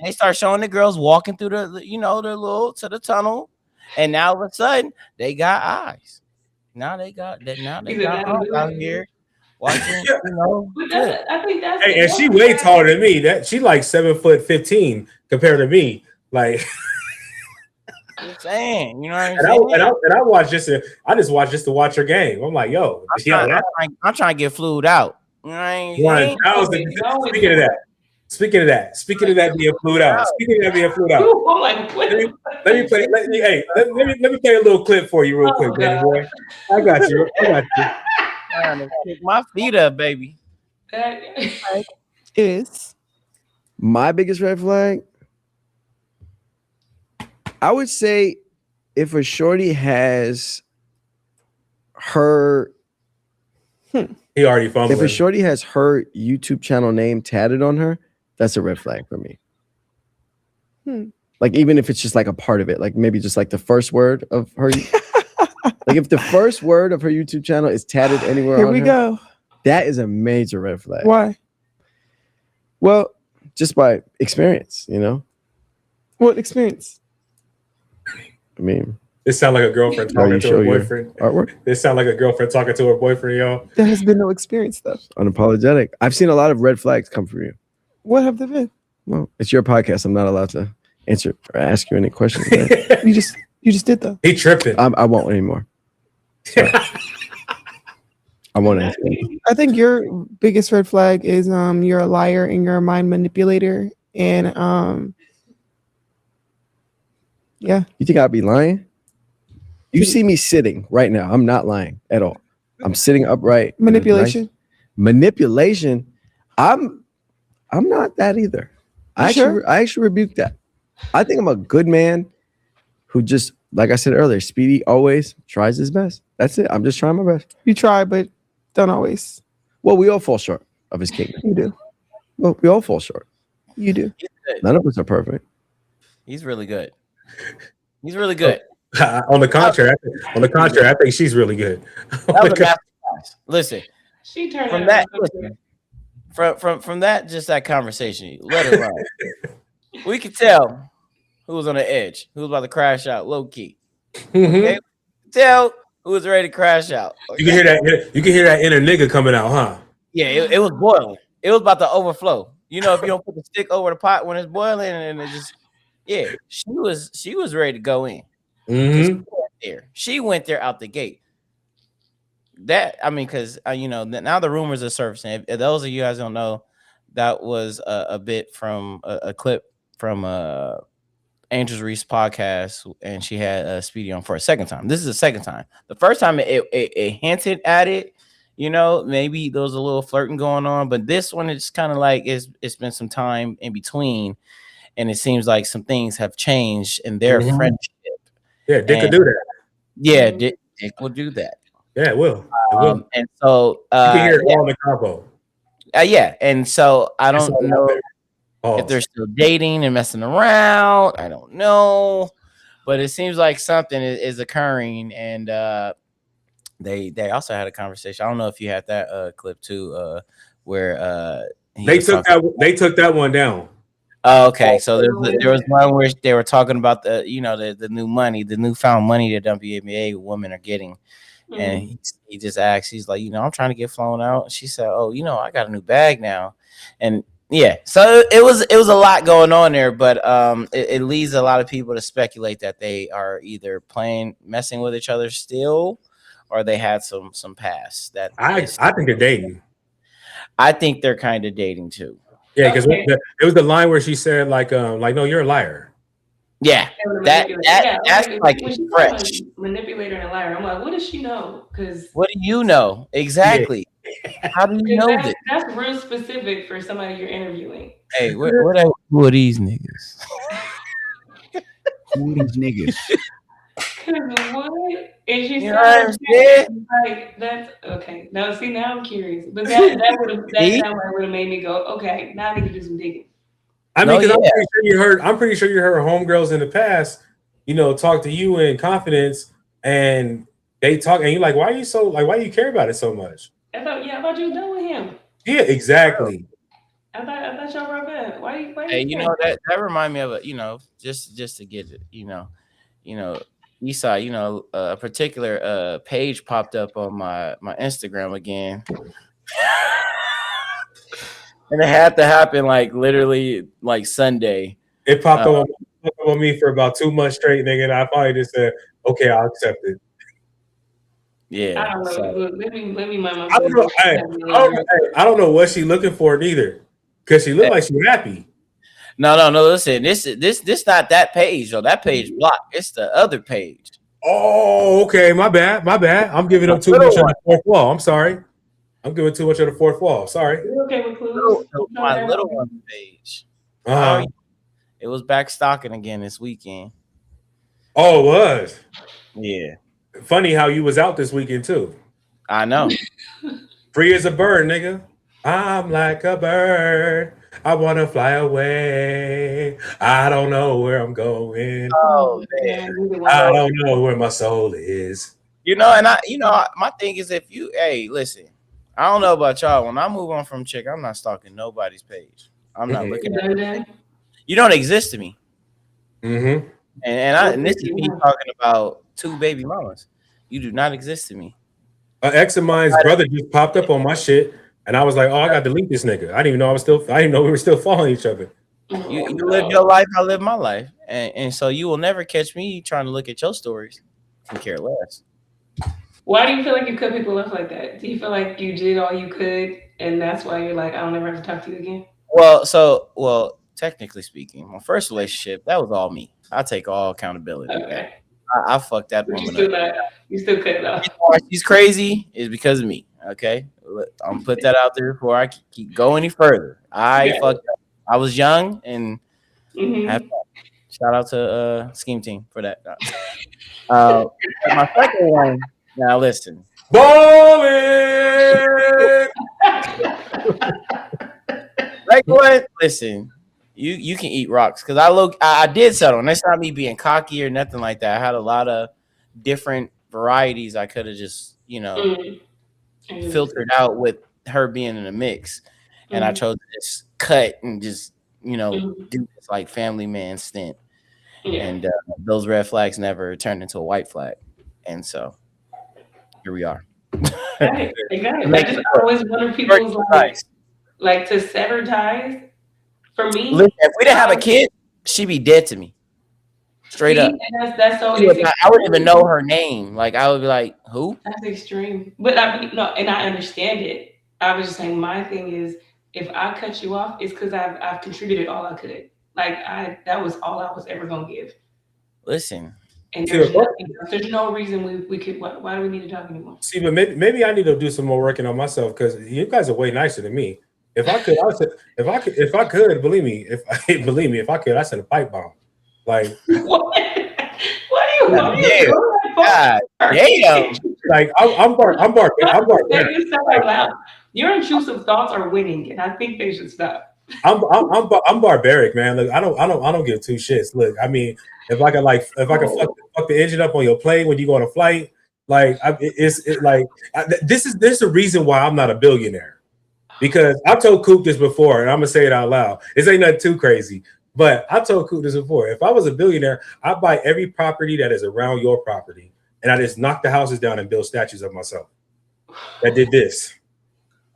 They start showing the girls walking through the little to the tunnel, and now all of a sudden they got eyes. Now they got out here watching. I think that's. Hey, and she way taller than me. That she like 7'15" compared to me. Like, I'm saying, you know what I'm saying? And I watch I just watch just to watch her game. I'm like, yo, I'm trying to get flued out. You know what I'm saying? Speaking of that being flued out. I'm like, let me play a little clip for you real quick, baby boy. I got you. Trying to pick my feet up, baby. Is my biggest red flag? I would say if a shorty has her he already fumbled. If a shorty has her YouTube channel name tatted on her, that's a red flag for me. Like, even if it's just like a part of it, like maybe just like the first word of her. Like, if the first word of her YouTube channel is tatted anywhere Here on we her, go. that is a major red flag. Why? Well, just by experience, you know? What experience? I mean, this sound like a girlfriend talking to her boyfriend. Artwork? This sound like a girlfriend talking to her boyfriend, y'all. There has been no experience, though. Unapologetic. I've seen a lot of red flags come from you. What have they been? Well, it's your podcast. I'm not allowed to answer or ask you any questions. You just did, though. He tripping. I won't anymore. I won't answer. I think your biggest red flag is you're a liar and you're a mind manipulator. And yeah. You think I'd be lying? You see me sitting right now. I'm not lying at all. I'm sitting upright. Manipulation. Manipulation. I'm not that either. I actually rebuke that. I think I'm a good man who just, like I said earlier, Speedy always tries his best. That's it. I'm just trying my best. You try, but don't always. Well, we all fall short of his kingdom. You do. Well, we all fall short. You do. None of us are perfect. He's really good. He's really good. On the contrary, I think she's really good. Listen, she turned from that. From that, just that conversation, let it run. We could tell who was on the edge, who was about to crash out, low key. Okay? Tell who was ready to crash out. Okay? You can hear that inner nigga coming out, huh? Yeah, it was boiling. It was about to overflow. You know, if you don't put the stick over the pot when it's boiling, and it just, she was ready to go in. She went there out the gate. That, I mean, because now the rumors are surfacing. If those of you guys don't know, that was a bit from a clip from Angel Reese podcast, and she had Speedy on for a second time. This is the second time. The first time it hinted at it, maybe there was a little flirting going on, but this one it's kind of like it's been some time in between, and it seems like some things have changed in their friendship. Yeah, Dick could do that. Yeah, Dick will do that. Yeah, it will. And so you can hear it all in the combo. And so I don't know if they're still dating and messing around. I don't know, but it seems like something is occurring, and they also had a conversation. I don't know if you had that clip too, where they took that one down. Oh, okay, so there was one where they were talking about the new money, the newfound money that WNBA women are getting. And he just asked, he's like, I'm trying to get flown out. She said, oh, I got a new bag now. And so it was a lot going on there, but it leads a lot of people to speculate that they are either messing with each other still, or they had some past. That I think they're dating. I think they're kind of dating too. Yeah, because it was the line where she said like no, you're a liar. Yeah, that's like fresh. Manipulator and a liar. I'm like, what does she know? Because what do you know exactly? Yeah. How do you know this? That's real specific for somebody you're interviewing. Hey, who are these niggas? Who are these niggas? Cause what? And she said, like, that's okay. Now, see, now I'm curious. But that would have made me go, okay, now I need to do some digging. I mean, because I'm pretty sure you heard homegirls in the past, talk to you in confidence, and they talk, and you're like, why do you care about it so much? I thought you was done with him. Yeah, exactly. I thought y'all broke up. Why Hey, you know that remind me of a, just to get it, Esau, a particular page popped up on my Instagram again. And it had to happen like literally like Sunday. It popped up on me for about 2 months straight, nigga, and I finally just said, okay, I'll accept it. Yeah. I don't know. So, let me mind my I don't know what she's looking for neither. Because she looked like she's happy. No. Listen, this not that page, though. That page blocked. It's the other page. Oh, okay. My bad. I'm giving up too much on the fourth wall. I'm sorry. I'm giving too much on the fourth wall. Sorry. You okay with clues? My little one page. It was back stocking again this weekend. Oh, it was. Yeah. Funny how you was out this weekend too. I know. Free as a bird, nigga. I'm like a bird. I want to fly away. I don't know where I'm going. Oh, man. I don't know where my soul is. My thing is listen, I don't know about y'all. When I move on from chick, I'm not stalking nobody's page. I'm not looking at it. You don't exist to me. Mm-hmm. And this is me talking about 2 baby mamas. You do not exist to me. An ex of mine's brother just popped up on my shit. And I was like, oh, I got to delete this nigga. I didn't even know we were still following each other. You live your life, I live my life. And so you will never catch me trying to look at your stories and care less. Why do you feel like you cut people off like that? Do you feel like you did all you could and that's why you're like, I don't never have to talk to you again? Well, technically speaking, my first relationship, that was all me. I take all accountability. Okay. I fucked that woman up. You still cut it off. She's crazy is because of me. Okay, I'm gonna put that out there before I keep going any further. I fucked up. I was young and shout out to Scheme Team for that. My second one. Now listen. Bowling. Like what? Listen. You can eat rocks because I did settle, and that's not me being cocky or nothing like that. I had a lot of different varieties I could have just filtered out with her being in the mix, and I chose to just cut and just do this like family man stint, and those red flags never turned into a white flag, and so here we are. Right, exactly. I just always wonder people's like to sever ties. For me, listen, if we didn't have a kid, she'd be dead to me. Straight up. That's so. I wouldn't even know her name. Like I would be like, "Who?" That's extreme. But and I understand it. I was just saying, my thing is, if I cut you off, it's because I've contributed all I could. Like that was all I was ever gonna give. Listen. And there's no reason we could. Why do we need to talk anymore? See, but maybe I need to do some more working on myself because you guys are way nicer than me. If I could, if I could, I send a pipe bomb. Like what do you want? Yeah. God damn. Like I'm barking. Your intrusive thoughts are winning, and I think they should stop. I'm barbaric, man. Look, I don't give 2 shits. Look, I mean, if I can fuck the engine up on your plane when you go on a flight, like this is the reason why I'm not a billionaire. Because I told Coop this before, and I'm gonna say it out loud. This ain't nothing too crazy, but I told Coop this before. If I was a billionaire, I'd buy every property that is around your property, and I just knock the houses down and build statues of myself that did this.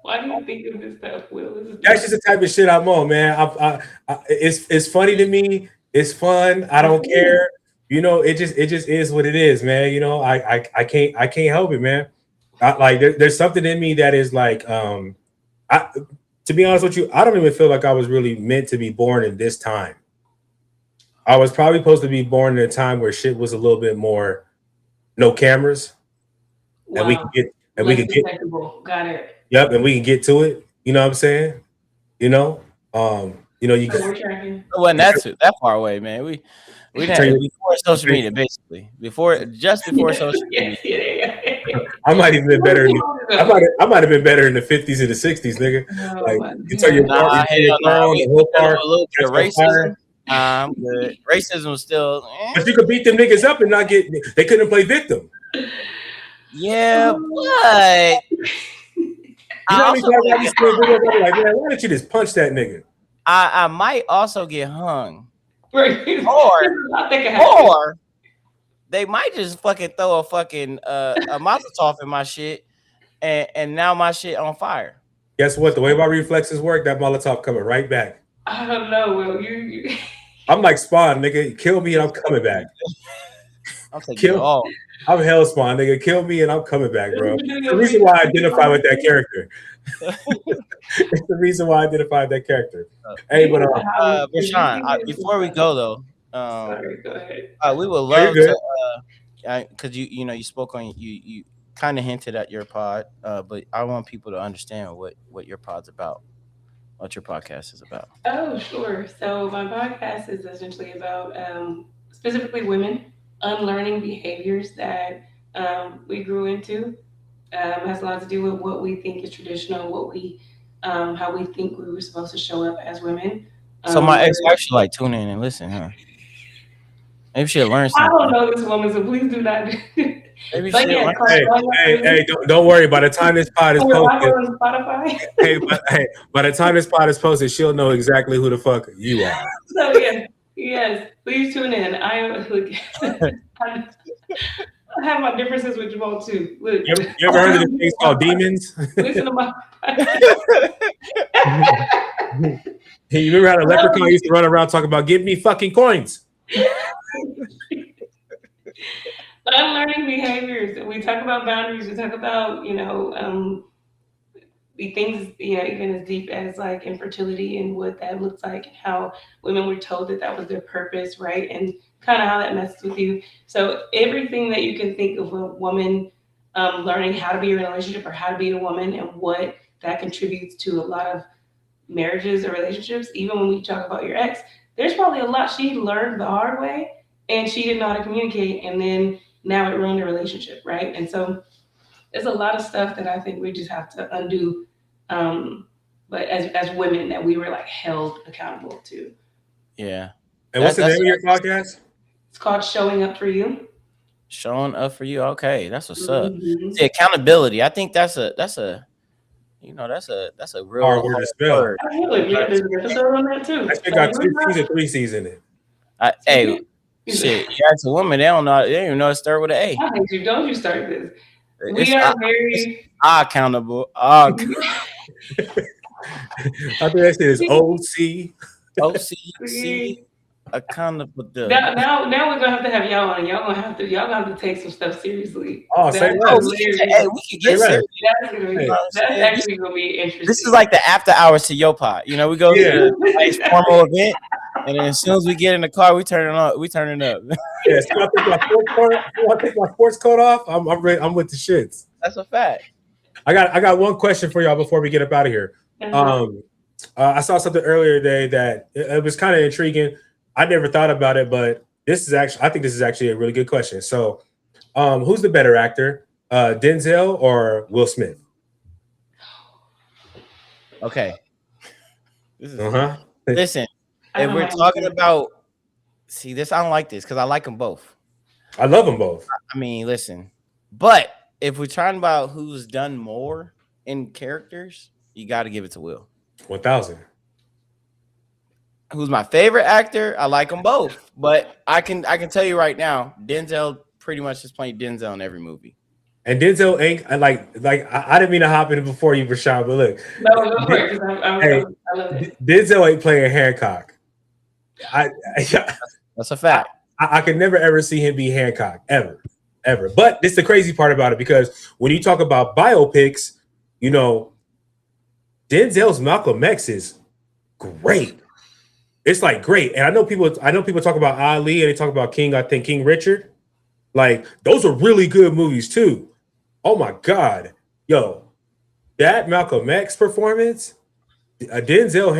Why do you think of this stuff, Will? That's just the type of shit I'm on, man. It's funny to me. It's fun. I don't care. It just is what it is, man. I can't help it, man. There's something in me that is like to be honest with you, I don't even feel like I was really meant to be born in this time. I was probably supposed to be born in a time where shit was a little bit more no cameras. Wow. And we can get got it. Yep, and we can get to it. You know what I'm saying? You can when that's that far away, man. We didn't before social media, basically. Before social media. I might have been better. I might have been better in the 50s and the 60s, nigga. You tell your car, a little bit of racism. I'm good. Racism was still. But you could beat them niggas up and not get. They couldn't play victim. Yeah, but You know how many times I be seeing videos I'm like, man, why didn't you just punch that nigga? I might also get hung. Right. Or they might just fucking throw a fucking a Molotov in my shit and now my shit on fire. Guess what? The way my reflexes work, that Molotov coming right back. I don't know. Well, you I'm like Spawn, nigga. Kill me and I'm coming back. I'm taking it all. I'm hell Spawn, nigga. Kill me and I'm coming back, bro. It's the reason why I identify with that character. It's the reason why I identify with that character. Hey, but Breshon, before we go though, sorry, go ahead. We would love to, because you spoke on you kind of hinted at your pod, but I want people to understand what your pod's about, what your podcast is about. Oh, sure. So my podcast is essentially about specifically women unlearning behaviors that we grew into. Has a lot to do with what we think is traditional, what we how we think we were supposed to show up as women. So my ex actually like tune in and listen, huh? Maybe she'll learn something. I don't know this woman, so please do not. Maybe But yeah, hey, don't worry. By the time this pod is posted, Spotify. by the time this pod is posted, she'll know exactly who the fuck you are. So yes, please tune in. I have my differences with Jamal too. Look, you ever heard of this thing called demons? Listen to my. You remember how the leprechaun used to run around talking about "give me fucking coins"? Unlearning behaviors. We talk about boundaries. We talk about the things even as deep as like infertility and what that looks like, and how women were told that was their purpose, right? And kind of how that messes with you. So everything that you can think of a woman learning how to be in a relationship or how to be a woman and what that contributes to a lot of marriages or relationships. Even when we talk about your ex, there's probably a lot she learned the hard way and she didn't know how to communicate, and then now it ruined the relationship, right? And so there's a lot of stuff that I think we just have to undo, but as women that we were like held accountable to. Yeah. And what's the name of your podcast? It's called Showing Up For You. Showing up for you. Okay, that's what's up. See, accountability. I think that's a real hard word to spell. There's an episode on that too. I think got 2 season 3 seasons in it. Hey, shit, you ask a woman, they don't even know how to start with an A. I hate you. Don't you start this. We are very accountable. I think that shit is OCC. Accountable. Now we're gonna have y'all on. Y'all gonna have to take some stuff seriously. Oh, say we can get serious. That's actually gonna be interesting. This is like the after hours to your pod. We go to a nice formal event, and then as soon as we get in the car, we turn it up. Yeah, so I take my sports coat off. I'm ready. I'm with the shits. That's a fact. I got one question for y'all before we get up out of here. I saw something earlier today that it was kind of intriguing. I never thought about it, but I think this is actually a really good question. So, who's the better actor, Denzel or Will Smith? Okay. Listen, if we're talking about, this, I don't like this because I like them both. I love them both. I mean, listen, but if we're talking about who's done more in characters, you got to give it to Will. 1000. Who's my favorite actor? I like them both, but I can tell you right now, Denzel pretty much is playing Denzel in every movie. And Denzel ain't I didn't mean to hop in before you, Breshon, but look, I love it. Denzel ain't playing Hancock. That's a fact. I could never ever see him be Hancock ever. But this is the crazy part about it, because when you talk about biopics, Denzel's Malcolm X is great. It's like great. And I know people talk about Ali and they talk about King Richard. Like, those are really good movies too. Oh my God. Yo, that Malcolm X performance, Denzel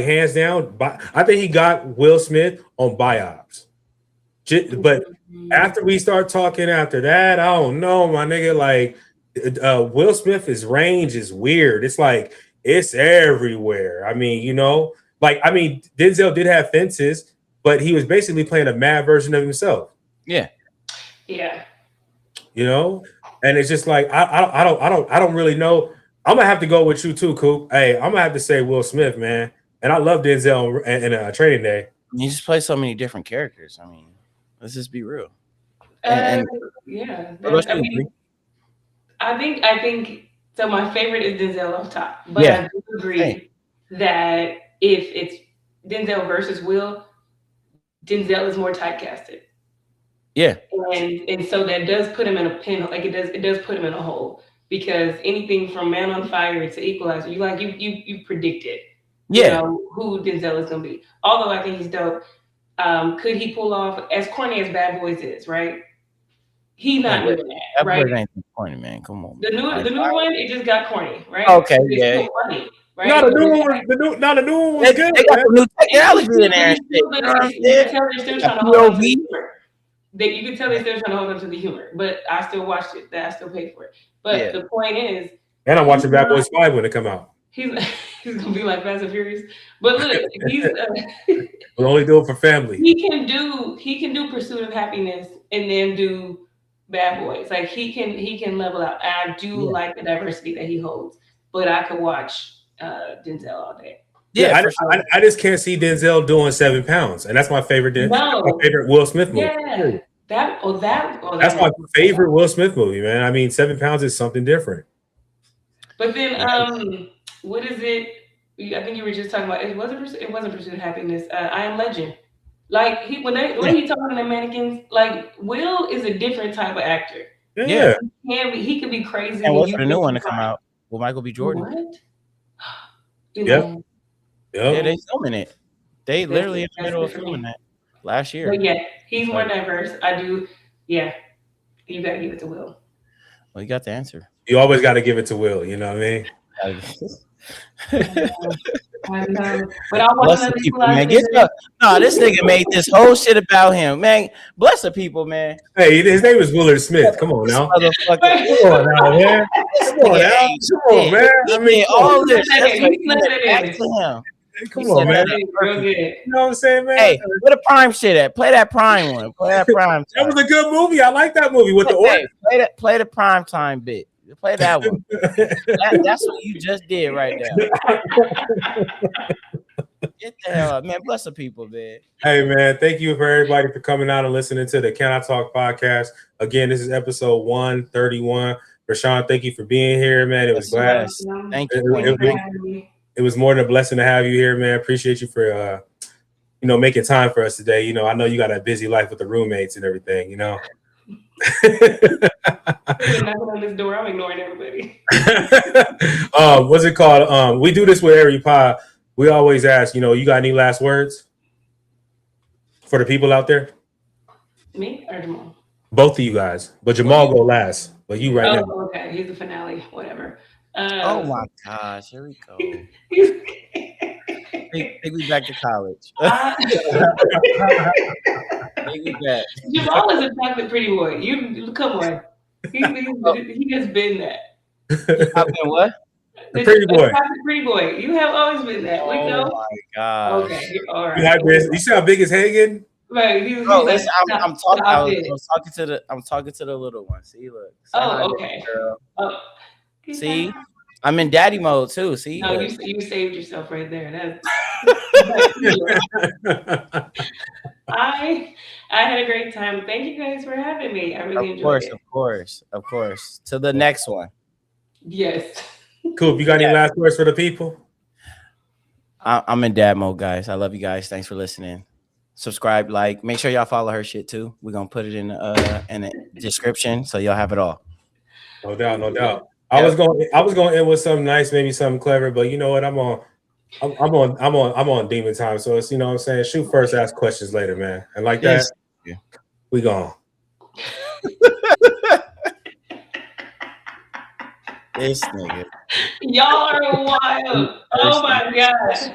hands down. I think he got Will Smith on Biops. But after we start talking after that, I don't know, my nigga. Like, Will Smith's range is weird. It's like, it's everywhere. I mean, Denzel did have fences, but he was basically playing a mad version of himself. Yeah. Yeah. you know. And it's just like I don't really know. I'm gonna have to go with you too, Coop. Hey, I'm gonna have to say Will Smith, man. And I love Denzel in Training Day. You just play so many different characters. I mean, let's just be real. Yeah. I think so. My favorite is Denzel off top, but I do agree that if it's Denzel versus Will, Denzel is more typecasted. Yeah, and so that does put him in a pin. Like it does put him in a hole because anything from Man on Fire to Equalizer, you predicted, you know, who Denzel is gonna be. Although I think he's dope. Could he pull off as corny as Bad Boys is, right? He's not doing that, right? That ain't corny, man. Come on. The new one, it just got corny, right? Okay, it's still funny, right? Not a new one was good. They got some new technology in there. You can tell they're still trying to hold on to the humor. You can tell they're still trying to hold on to the humor, but I still watched it. I still paid for it. But the point is, and I'm watching Bad Boys 5 when it come out. He's gonna be like Fast and Furious. But look, we'll only do it for family. He can do Pursuit of Happiness and then do Bad Boys. Like he can level out. I do like the diversity that he holds, but I could watch Denzel all day. Yeah, I just can't see Denzel doing 7 pounds, and that's my favorite. That's my favorite Will Smith movie. Yeah, that's my favorite Will Smith movie, man. I mean, 7 pounds is something different. But then, what is it? I think you were just talking about. It wasn't Pursuit of Happiness. I Am Legend. Like when he talking to mannequins, like Will is a different type of actor. Yeah, he could be crazy. And what's for the new one to come out? Will Michael B. Jordan? What? Yeah, they filming it. They literally in the middle of filming that last year. But yeah, he's more diverse. I do. Yeah, you gotta give it to Will. Well, you got the answer. You always got to give it to Will. You know what I mean? I know. But I want to people, man. This nigga made this whole shit about him, man. Bless the people, man. Hey, his name is Willard Smith. Come on now. Come on now, man. Come on, man. I mean, all this. Come on, man. Real good. You know what I'm saying, man? Hey, where the Prime shit at? Play that Prime one. Play that Prime. That was a good movie. I like that movie with the order. Play the Prime Time bit. Play that one. That's what you just did right now. Get the hell up, man. Bless the people, man. Hey, man. Thank you for everybody for coming out and listening to the Can I Talk podcast. Again, this is episode 131. Breshon, thank you for being here, man. It was glad. Thank you. It was more than a blessing to have you here, man. Appreciate you for making time for us today. You know, I know you got a busy life with the roommates and everything, you know. On this door, I'm ignoring everybody. What's it called? We do this with every pod. We always ask, you got any last words for the people out there? Me or Jamal? Both of you guys, but Jamal go last. But you right now. Okay, he's the finale. Whatever. Oh my gosh, here we go. Take me back to college. Take me back. Jamal is a chocolate pretty boy. You come on. He has been that. I've been what? The pretty boy. Pretty boy. You have always been that. We know. Oh my god. Okay. All right. You see how big his head getting? Right. I'm talking to the little one. See, look. Okay. Girl. See, I'm in daddy mode too. See, no, you saved yourself right there. I had a great time. Thank you guys for having me. I really enjoyed it. Of course. To the next one. Yes. Cool. You got any last words for the people? I'm in dad mode, guys. I love you guys. Thanks for listening. Subscribe, like, make sure y'all follow her shit too. We're gonna put it in the description so y'all have it all. No doubt. I was going end with something nice, maybe something clever, but you know what? I'm on demon time. So it's, you know what I'm saying? Shoot first, ask questions later, man. And like that, we gone. This nigga. Y'all are wild. Oh my gosh.